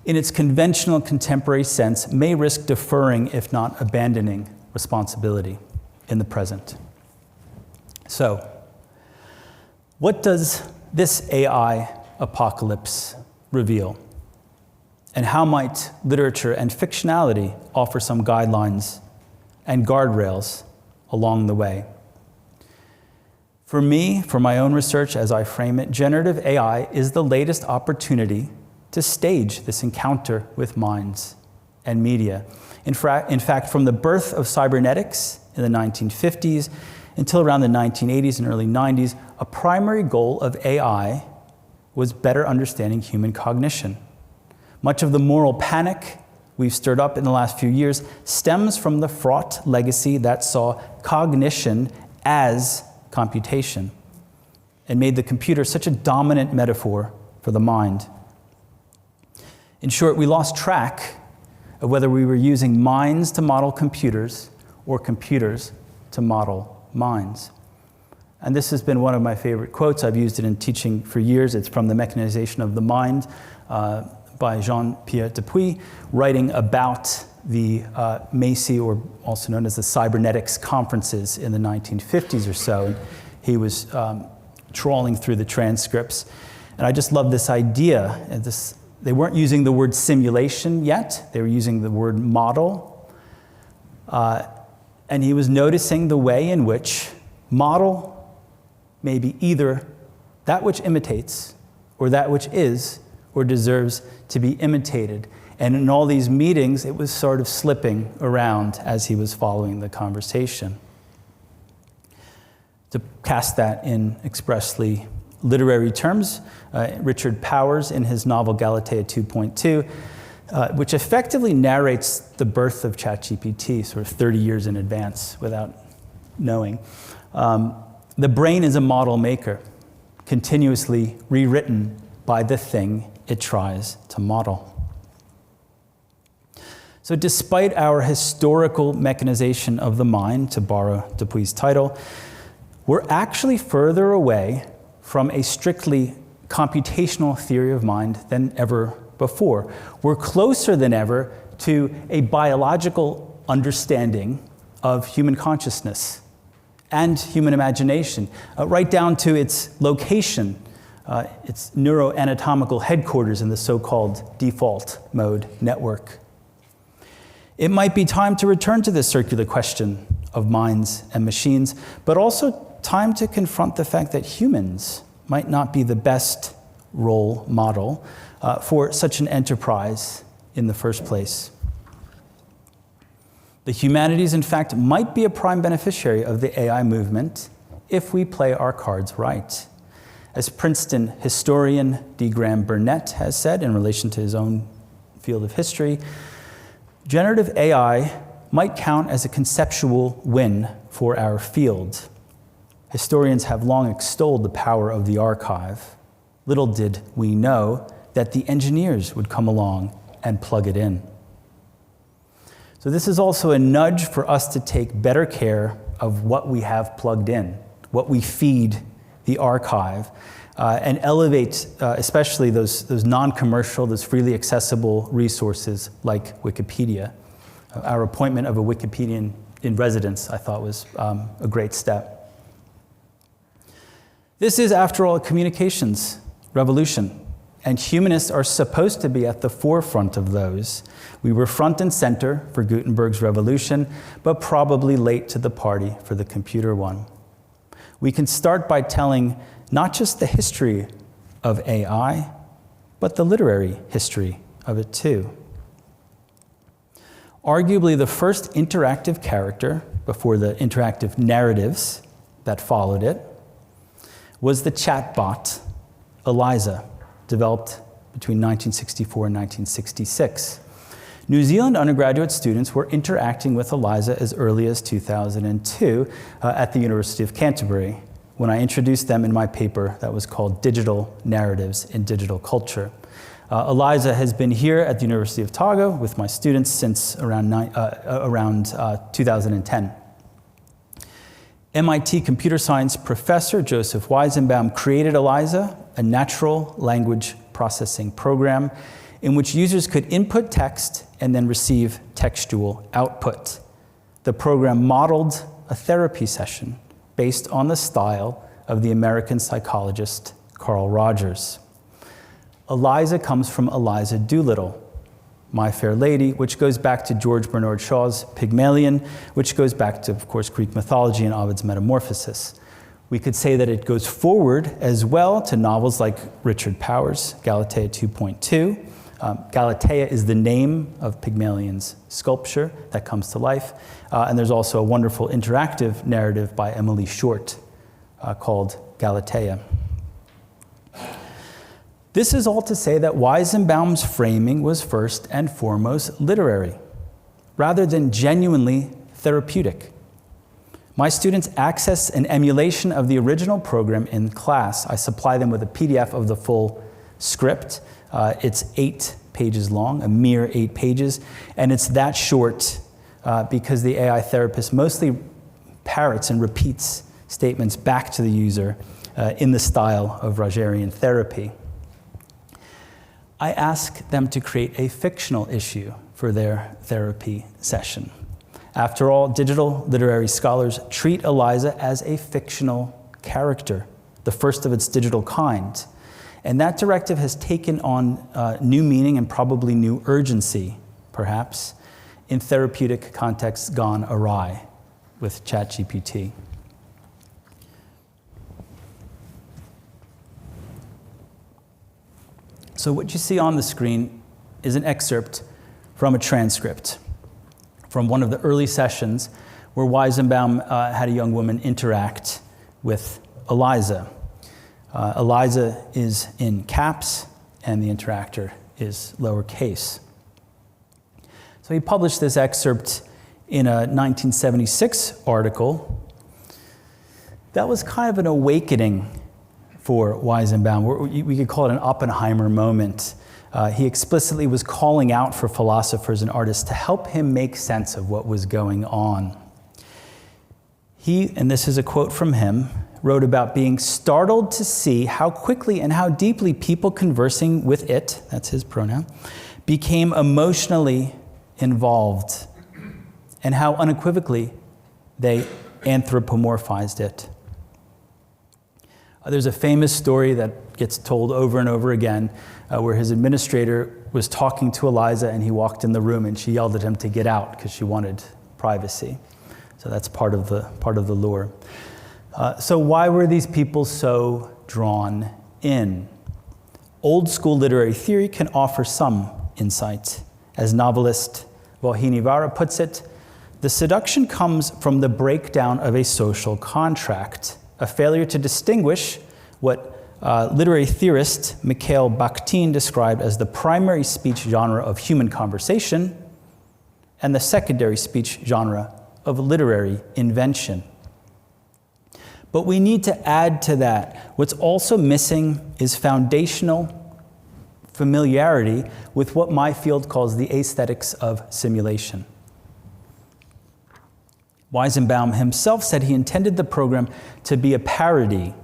in its conventional contemporary sense, may risk deferring, if not abandoning, responsibility in the present. So, what does this AI apocalypse reveal? And how might literature and fictionality offer some guidelines and guardrails along the way? For me, for my own research as I frame it, generative AI is the latest opportunity to stage this encounter with minds and media. In fact, from the birth of cybernetics in the 1950s until around the 1980s and early 90s, a primary goal of AI was better understanding human cognition. Much of the moral panic we've stirred up in the last few years stems from the fraught legacy that saw cognition as computation and made the computer such a dominant metaphor for the mind. In short, we lost track of whether we were using minds to model computers or computers to model minds. And this has been one of my favorite quotes. I've used it in teaching for years. It's from The Mechanization of the Mind by Jean-Pierre Dupuy, writing about the MACI, or also known as the cybernetics conferences in the 1950s or so. And he was trawling through the transcripts. And I just love this idea. And they weren't using the word simulation yet. They were using the word model. And he was noticing the way in which model may be either that which imitates or that which is or deserves to be imitated. And in all these meetings, it was sort of slipping around as he was following the conversation. To cast that in expressly literary terms, Richard Powers, in his novel Galatea 2.2, which effectively narrates the birth of ChatGPT sort of 30 years in advance without knowing. The brain is a model maker, continuously rewritten by the thing it tries to model. So despite our historical mechanization of the mind, to borrow Dupuy's title, we're actually further away from a strictly computational theory of mind than ever before. We're closer than ever to a biological understanding of human consciousness and human imagination, right down to its location, its neuroanatomical headquarters in the so-called default mode network. It might be time to return to this circular question of minds and machines, but also time to confront the fact that humans might not be the best role model for such an enterprise in the first place. The humanities, in fact, might be a prime beneficiary of the AI movement if we play our cards right. As Princeton historian D. Graham Burnett has said in relation to his own field of history, generative AI might count as a conceptual win for our field. Historians have long extolled the power of the archive. Little did we know that the engineers would come along and plug it in. So this is also a nudge for us to take better care of what we have plugged in, what we feed the archive, and elevate especially those non-commercial, those freely accessible resources like Wikipedia. Our appointment of a Wikipedian in residence, I thought, was a great step. This is, after all, a communications revolution, and humanists are supposed to be at the forefront of those. We were front and center for Gutenberg's revolution, but probably late to the party for the computer one. We can start by telling not just the history of AI, but the literary history of it too. Arguably the first interactive character, before the interactive narratives that followed it, was the chatbot Eliza, developed between 1964 and 1966. New Zealand undergraduate students were interacting with Eliza as early as 2002 at the University of Canterbury, when I introduced them in my paper that was called Digital Narratives in Digital Culture. Eliza has been here at the University of Otago with my students since around 2010. MIT computer science professor Joseph Weizenbaum created Eliza, a natural language processing program in which users could input text and then receive textual output. The program modeled a therapy session based on the style of the American psychologist Carl Rogers. Eliza comes from Eliza Doolittle, My Fair Lady, which goes back to George Bernard Shaw's Pygmalion, which goes back to, of course, Greek mythology and Ovid's Metamorphosis. We could say that it goes forward as well to novels like Richard Powers' Galatea 2.2. Galatea is the name of Pygmalion's sculpture that comes to life. And there's also a wonderful interactive narrative by Emily Short called Galatea. This is all to say that Weizenbaum's framing was first and foremost literary, rather than genuinely therapeutic. My students access an emulation of the original program in class. I supply them with a PDF of the full script. It's 8 pages long, a mere 8 pages, and it's that short because the AI therapist mostly parrots and repeats statements back to the user in the style of Rogerian therapy. I ask them to create a fictional issue for their therapy session. After all, digital literary scholars treat Eliza as a fictional character, the first of its digital kind. And that directive has taken on new meaning and probably new urgency, perhaps, in therapeutic contexts gone awry with ChatGPT. So what you see on the screen is an excerpt from a transcript from one of the early sessions where Weizenbaum had a young woman interact with Eliza. Eliza is in caps, and the interactor is lowercase. So he published this excerpt in a 1976 article. That was kind of an awakening for Weizenbaum. We could call it an Oppenheimer moment. He explicitly was calling out for philosophers and artists to help him make sense of what was going on. He, and this is a quote from him, wrote about being startled to see how quickly and how deeply people conversing with it, that's his pronoun, became emotionally involved, and how unequivocally they anthropomorphized it. There's a famous story that gets told over and over again where his administrator was talking to Eliza and he walked in the room and she yelled at him to get out because she wanted privacy. So that's part of the lure. So why were these people so drawn in? Old school literary theory can offer some insight. As novelist Vauhini Vara puts it, the seduction comes from the breakdown of a social contract, a failure to distinguish what literary theorist Mikhail Bakhtin described as the primary speech genre of human conversation and the secondary speech genre of literary invention. But we need to add to that. What's also missing is foundational familiarity with what my field calls the aesthetics of simulation. Weizenbaum himself said he intended the program to be a parody,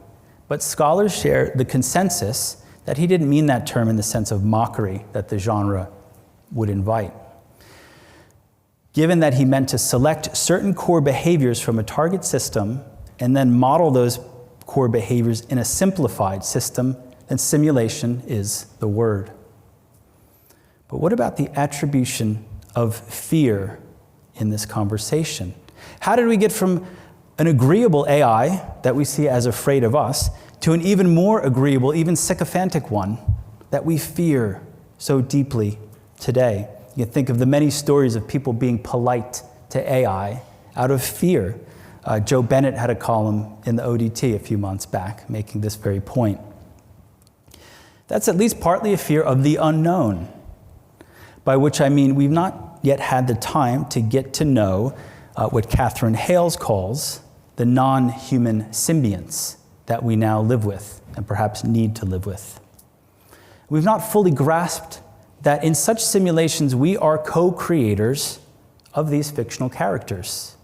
but scholars share the consensus that he didn't mean that term in the sense of mockery that the genre would invite. Given that he meant to select certain core behaviors from a target system and then model those core behaviors in a simplified system, then simulation is the word. But what about the attribution of fear in this conversation? How did we get from an agreeable AI that we see as afraid of us to an even more agreeable, even sycophantic one that we fear so deeply today? You can think of the many stories of people being polite to AI out of fear. Joe Bennett had a column in the ODT a few months back making this very point. That's at least partly a fear of the unknown, by which I mean we've not yet had the time to get to know what Catherine Hales calls the non-human symbionts that we now live with and perhaps need to live with. We've not fully grasped that in such simulations we are co-creators of these fictional characters,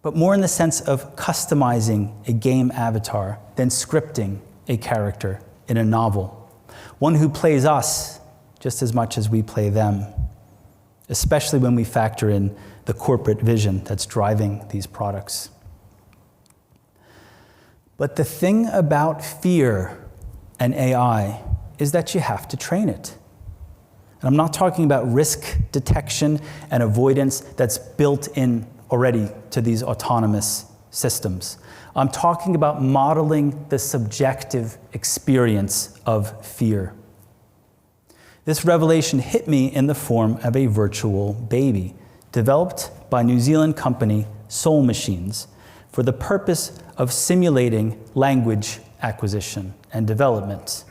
but more in the sense of customizing a game avatar than scripting a character in a novel, one who plays us just as much as we play them, especially when we factor in the corporate vision that's driving these products. But the thing about fear and AI is that you have to train it. And I'm not talking about risk detection and avoidance that's built in already to these autonomous systems. I'm talking about modeling the subjective experience of fear. This revelation hit me in the form of a virtual baby developed by New Zealand company Soul Machines for the purpose of simulating language acquisition and development.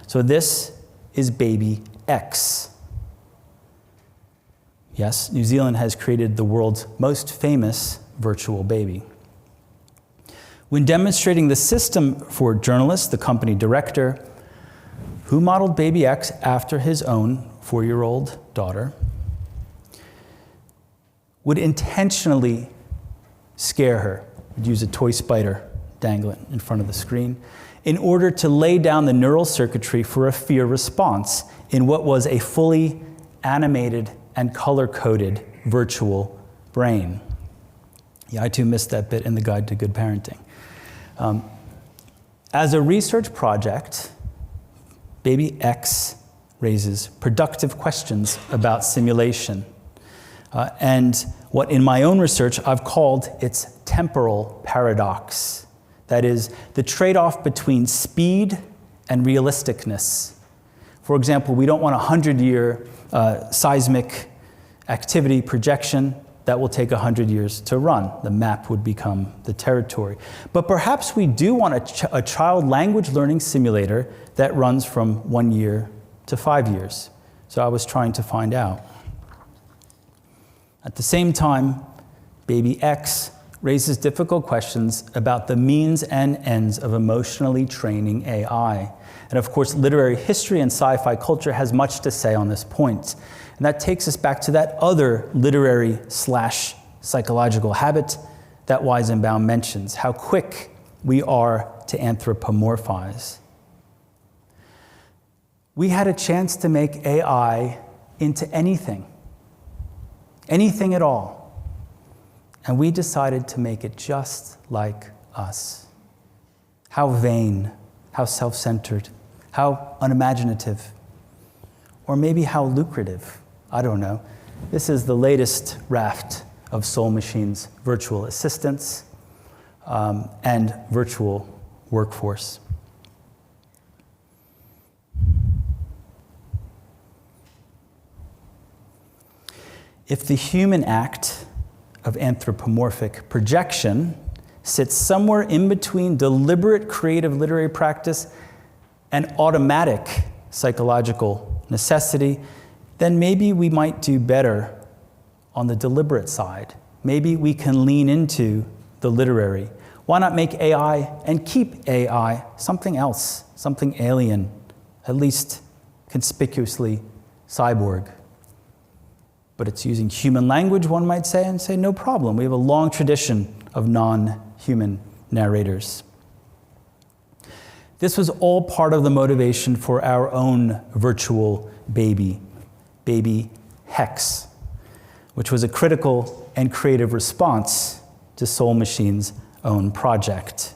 So this is baby X. Yes, New Zealand has created the world's most famous virtual baby. When demonstrating the system for journalists, the company director, who modeled baby X after his own 4-year-old daughter, would intentionally scare her, would use a toy spider dangling in front of the screen, in order to lay down the neural circuitry for a fear response in what was a fully animated and color-coded virtual brain. Yeah, I too missed that bit in the Guide to Good Parenting. As a research project, Baby X raises productive questions about simulation, and what in my own research I've called its temporal paradox. That is, the trade-off between speed and realisticness. For example, we don't want a 100-year seismic activity projection that will take 100 years to run. The map would become the territory. But perhaps we do want a child language learning simulator that runs from 1 year to 5 years. So I was trying to find out. At the same time, baby X raises difficult questions about the means and ends of emotionally training AI. And of course, literary history and sci-fi culture has much to say on this point. And that takes us back to that other literary/psychological habit that Weizenbaum mentions, how quick we are to anthropomorphize. We had a chance to make AI into anything at all. And we decided to make it just like us. How vain, how self-centered, how unimaginative, or maybe how lucrative. I don't know. This is the latest raft of Soul Machine's virtual assistants and virtual workforce. If the human act of anthropomorphic projection sits somewhere in between deliberate creative literary practice and automatic psychological necessity, then maybe we might do better on the deliberate side. Maybe we can lean into the literary. Why not make AI and keep AI something else, something alien, at least conspicuously cyborg? But it's using human language, one might say, and say, no problem. We have a long tradition of non-human narrators. This was all part of the motivation for our own virtual baby Hex, which was a critical and creative response to Soul Machine's own project.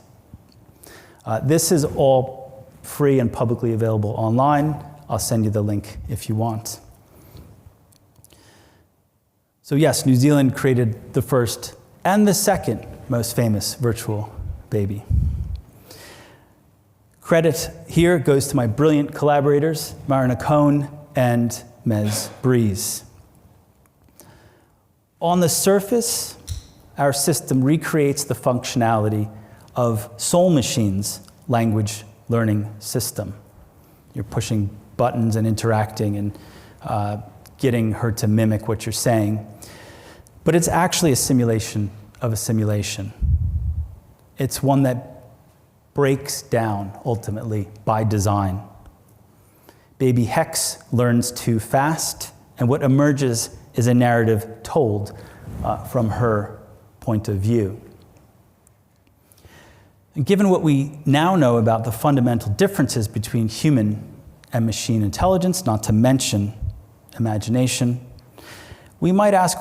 This is all free and publicly available online. I'll send you the link if you want. So yes, New Zealand created the first and the second most famous virtual baby. Credit here goes to my brilliant collaborators, Marina Cohn and Mez Breeze. On the surface, our system recreates the functionality of Soul Machine's language learning system. You're pushing buttons and interacting and getting her to mimic what you're saying. But it's actually a simulation of a simulation. It's one that breaks down, ultimately, by design. Baby Hex learns too fast, and what emerges is a narrative told from her point of view. And given what we now know about the fundamental differences between human and machine intelligence, not to mention imagination, we might ask,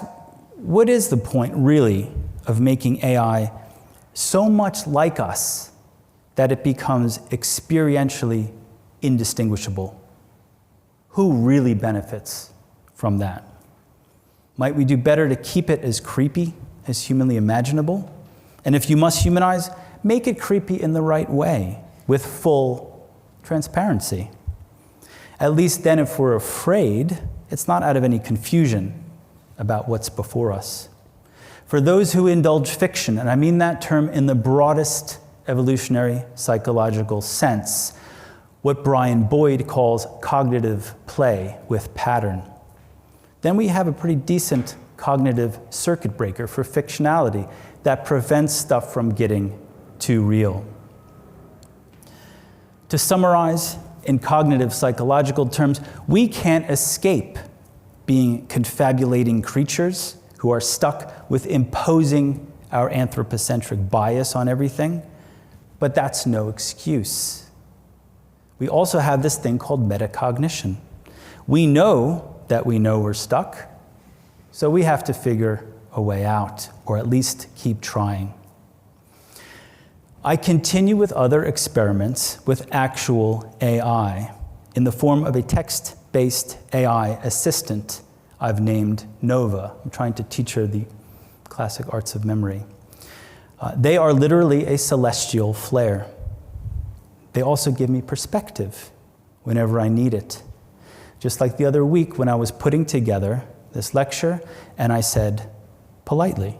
what is the point, really, of making AI so much like us that it becomes experientially indistinguishable? Who really benefits from that? Might we do better to keep it as creepy as humanly imaginable? And if you must humanize, make it creepy in the right way, with full transparency. At least then, if we're afraid, it's not out of any confusion about what's before us. For those who indulge fiction, and I mean that term in the broadest evolutionary psychological sense, what Brian Boyd calls cognitive play with pattern, then we have a pretty decent cognitive circuit breaker for fictionality that prevents stuff from getting too real. To summarize, in cognitive psychological terms, we can't escape being confabulating creatures who are stuck with imposing our anthropocentric bias on everything, but that's no excuse. We also have this thing called metacognition. We know that we know we're stuck, so we have to figure a way out, or at least keep trying. I continue with other experiments with actual AI in the form of a text-based AI assistant I've named Nova. I'm trying to teach her the classic arts of memory. They are literally a celestial flare. They also give me perspective whenever I need it. Just like the other week when I was putting together this lecture and I said, politely.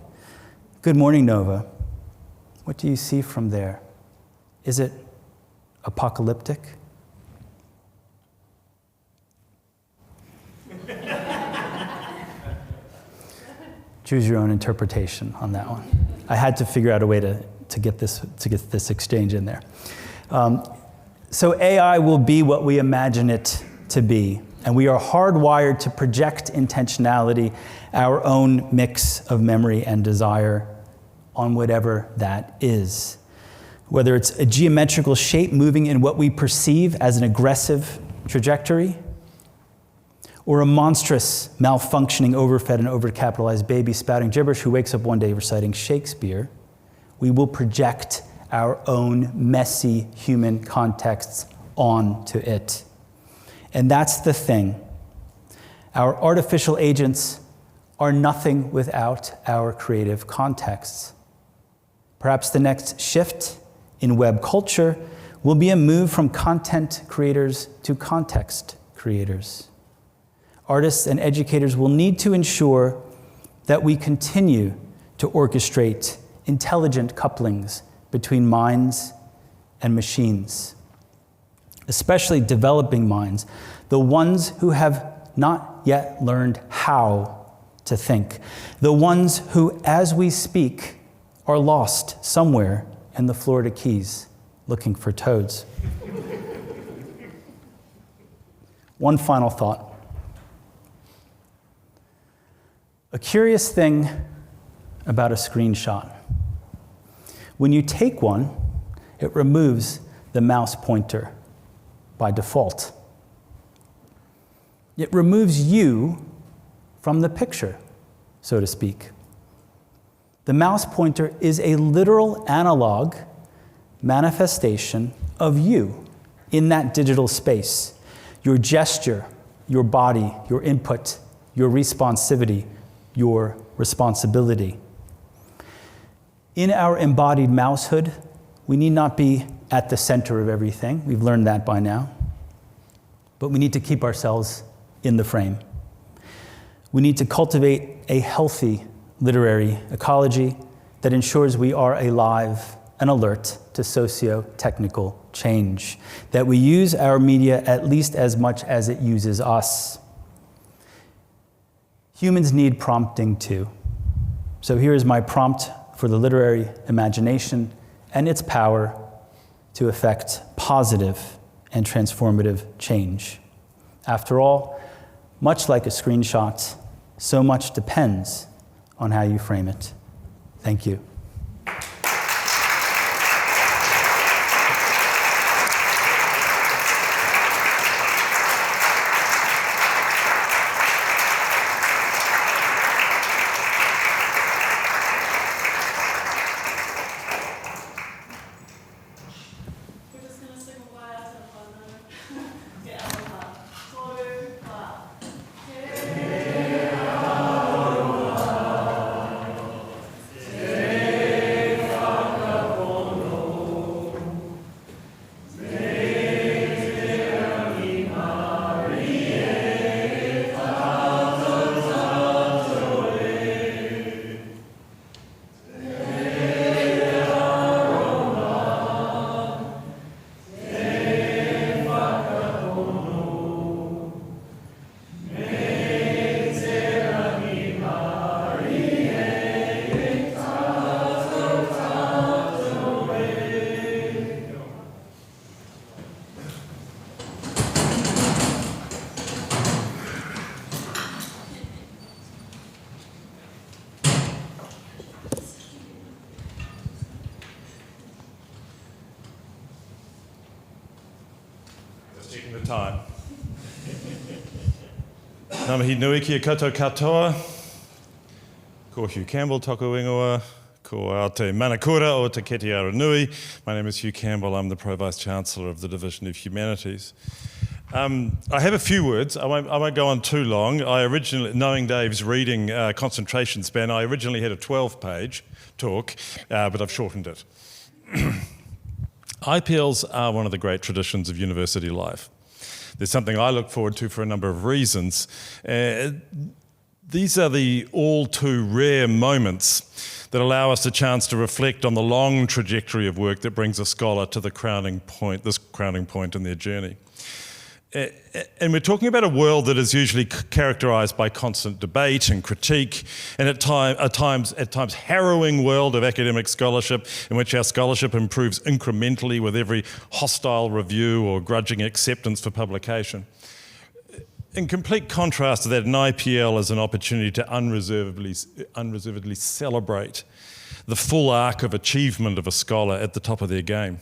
Good morning, Nova. What do you see from there? Is it apocalyptic? Choose your own interpretation on that one. I had to figure out a way to get this exchange in there. So AI will be what we imagine it to be, and we are hardwired to project intentionality, our own mix of memory and desire, on whatever that is. Whether it's a geometrical shape moving in what we perceive as an aggressive trajectory, or a monstrous, malfunctioning, overfed and overcapitalized baby spouting gibberish who wakes up one day reciting Shakespeare, we will project our own messy human contexts onto it. And that's the thing. Our artificial agents are nothing without our creative contexts. Perhaps the next shift in web culture will be a move from content creators to context creators. Artists and educators will need to ensure that we continue to orchestrate intelligent couplings between minds and machines, especially developing minds, the ones who have not yet learned how to think, the ones who, as we speak, are lost somewhere in the Florida Keys looking for toads. One final thought. A curious thing about a screenshot. When you take one, it removes the mouse pointer by default. It removes you from the picture, so to speak. The mouse pointer is a literal analog manifestation of you in that digital space. Your gesture, your body, your input, your responsivity, your responsibility. In our embodied mousehood, we need not be at the center of everything. We've learned that by now. But we need to keep ourselves in the frame. We need to cultivate a healthy literary ecology that ensures we are alive and alert to socio-technical change, that we use our media at least as much as it uses us. Humans need prompting too. So here is my prompt for the literary imagination and its power to effect positive and transformative change. After all, much like a screenshot, so much depends on how you frame it. Thank you. Taking the time. Namahi nui kia koutou katoa. Ko Hugh Campbell, toko ingoa. Ko Aote Manakura o Te Keti Aranui. My name is Hugh Campbell. I'm the Pro-Vice Chancellor of the Division of Humanities. I have a few words. I won't go on too long. I originally, knowing Dave's reading concentration span, I originally had a 12-page talk, but I've shortened it. IPLs are one of the great traditions of university life. There's something I look forward to for a number of reasons. These are the all too rare moments that allow us a chance to reflect on the long trajectory of work that brings a scholar to the crowning point in their journey. And we're talking about a world that is usually characterised by constant debate and critique, and at times harrowing world of academic scholarship, in which our scholarship improves incrementally with every hostile review or grudging acceptance for publication. In complete contrast to that, an IPL is an opportunity to unreservedly celebrate the full arc of achievement of a scholar at the top of their game.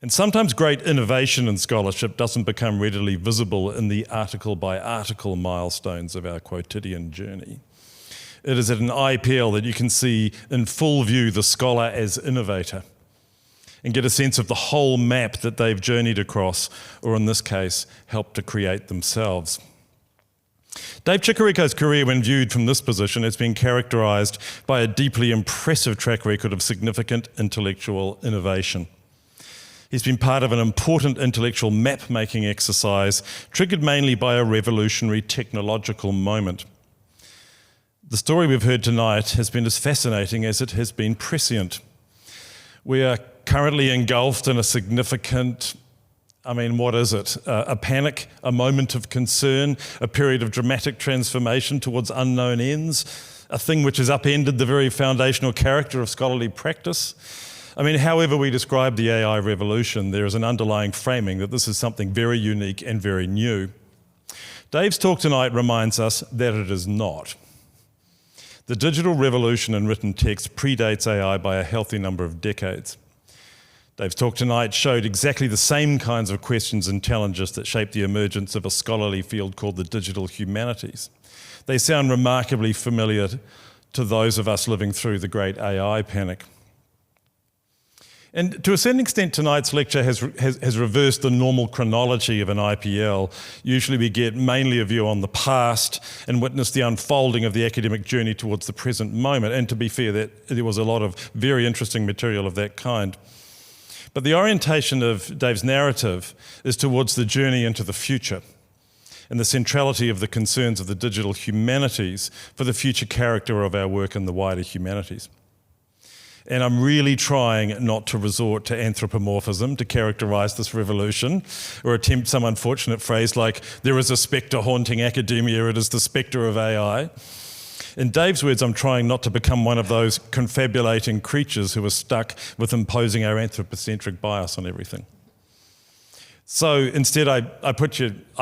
And sometimes great innovation in scholarship doesn't become readily visible in the article-by-article milestones of our quotidian journey. It is at an IPL that you can see in full view the scholar as innovator and get a sense of the whole map that they've journeyed across, or in this case, helped to create themselves. Dave Ciccoricco's career, when viewed from this position, has been characterised by a deeply impressive track record of significant intellectual innovation. He's been part of an important intellectual map-making exercise triggered mainly by a revolutionary technological moment. The story we've heard tonight has been as fascinating as it has been prescient. We are currently engulfed in a significant, what is it? A panic, a moment of concern, a period of dramatic transformation towards unknown ends, a thing which has upended the very foundational character of scholarly practice. However we describe the AI revolution, there is an underlying framing that this is something very unique and very new. Dave's talk tonight reminds us that it is not. The digital revolution in written text predates AI by a healthy number of decades. Dave's talk tonight showed exactly the same kinds of questions and challenges that shaped the emergence of a scholarly field called the digital humanities. They sound remarkably familiar to those of us living through the great AI panic. And to a certain extent, tonight's lecture has reversed the normal chronology of an IPL. Usually we get mainly a view on the past and witness the unfolding of the academic journey towards the present moment. And to be fair, there was a lot of very interesting material of that kind. But the orientation of Dave's narrative is towards the journey into the future and the centrality of the concerns of the digital humanities for the future character of our work in the wider humanities. And I'm really trying not to resort to anthropomorphism to characterise this revolution or attempt some unfortunate phrase like, there is a spectre haunting academia, it is the spectre of AI. In Dave's words, I'm trying not to become one of those confabulating creatures who are stuck with imposing our anthropocentric bias on everything. So instead, I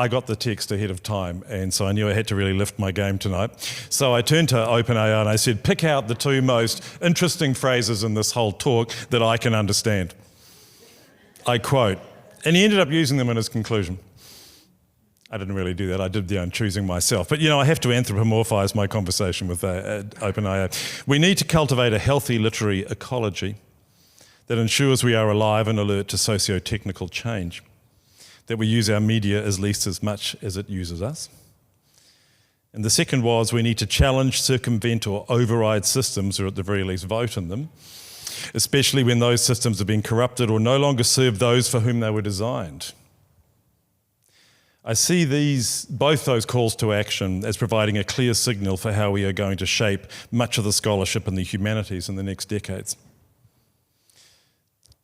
got the text ahead of time, and so I knew I had to really lift my game tonight. So I turned to OpenAI and I said, pick out the two most interesting phrases in this whole talk that I can understand. I quote, and he ended up using them in his conclusion. I didn't really do that, I did the own choosing myself. But I have to anthropomorphise my conversation with OpenAI. We need to cultivate a healthy literary ecology that ensures we are alive and alert to socio-technical change, that we use our media as least as much as it uses us. And the second was, we need to challenge, circumvent or override systems, or at the very least vote in them, especially when those systems have been corrupted or no longer serve those for whom they were designed. I see both those calls to action as providing a clear signal for how we are going to shape much of the scholarship in the humanities in the next decades.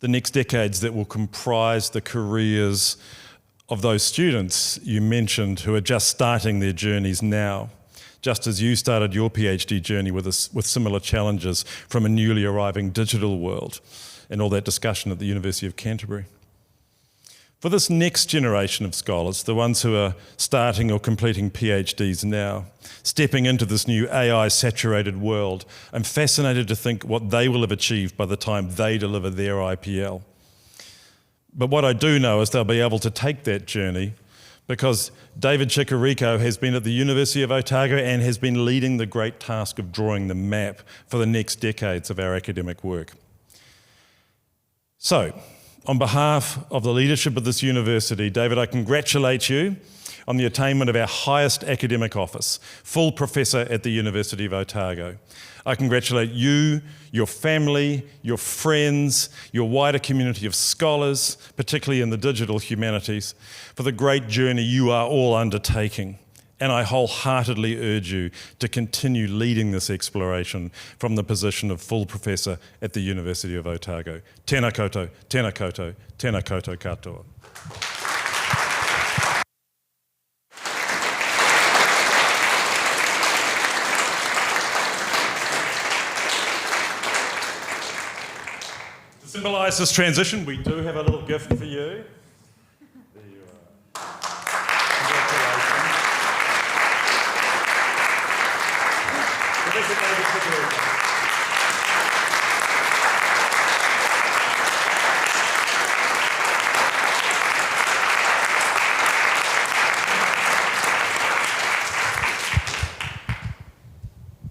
The next decades that will comprise the careers of those students you mentioned who are just starting their journeys now, just as you started your PhD journey with similar challenges from a newly arriving digital world and all that discussion at the University of Canterbury. For this next generation of scholars, the ones who are starting or completing PhDs now, stepping into this new AI-saturated world, I'm fascinated to think what they will have achieved by the time they deliver their IPL. But what I do know is they'll be able to take that journey because David Ciccoricco has been at the University of Otago and has been leading the great task of drawing the map for the next decades of our academic work. So, on behalf of the leadership of this university, David, I congratulate you on the attainment of our highest academic office, full professor at the University of Otago. I congratulate you, your family, your friends, your wider community of scholars, particularly in the digital humanities, for the great journey you are all undertaking And I wholeheartedly urge you to continue leading this exploration from the position of full professor at the University of Otago. Tēnā koutou, tēnā koutou, tēnā koutou katoa. To symbolise this transition, we do have a little gift for you. There you are. Congratulations. Professor David Ciccoricco.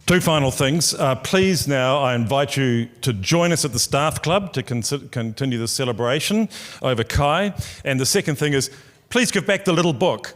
Two final things. Please now, I invite you to join us at the Staff Club to continue the celebration over Kai. And the second thing is, please give back the little book.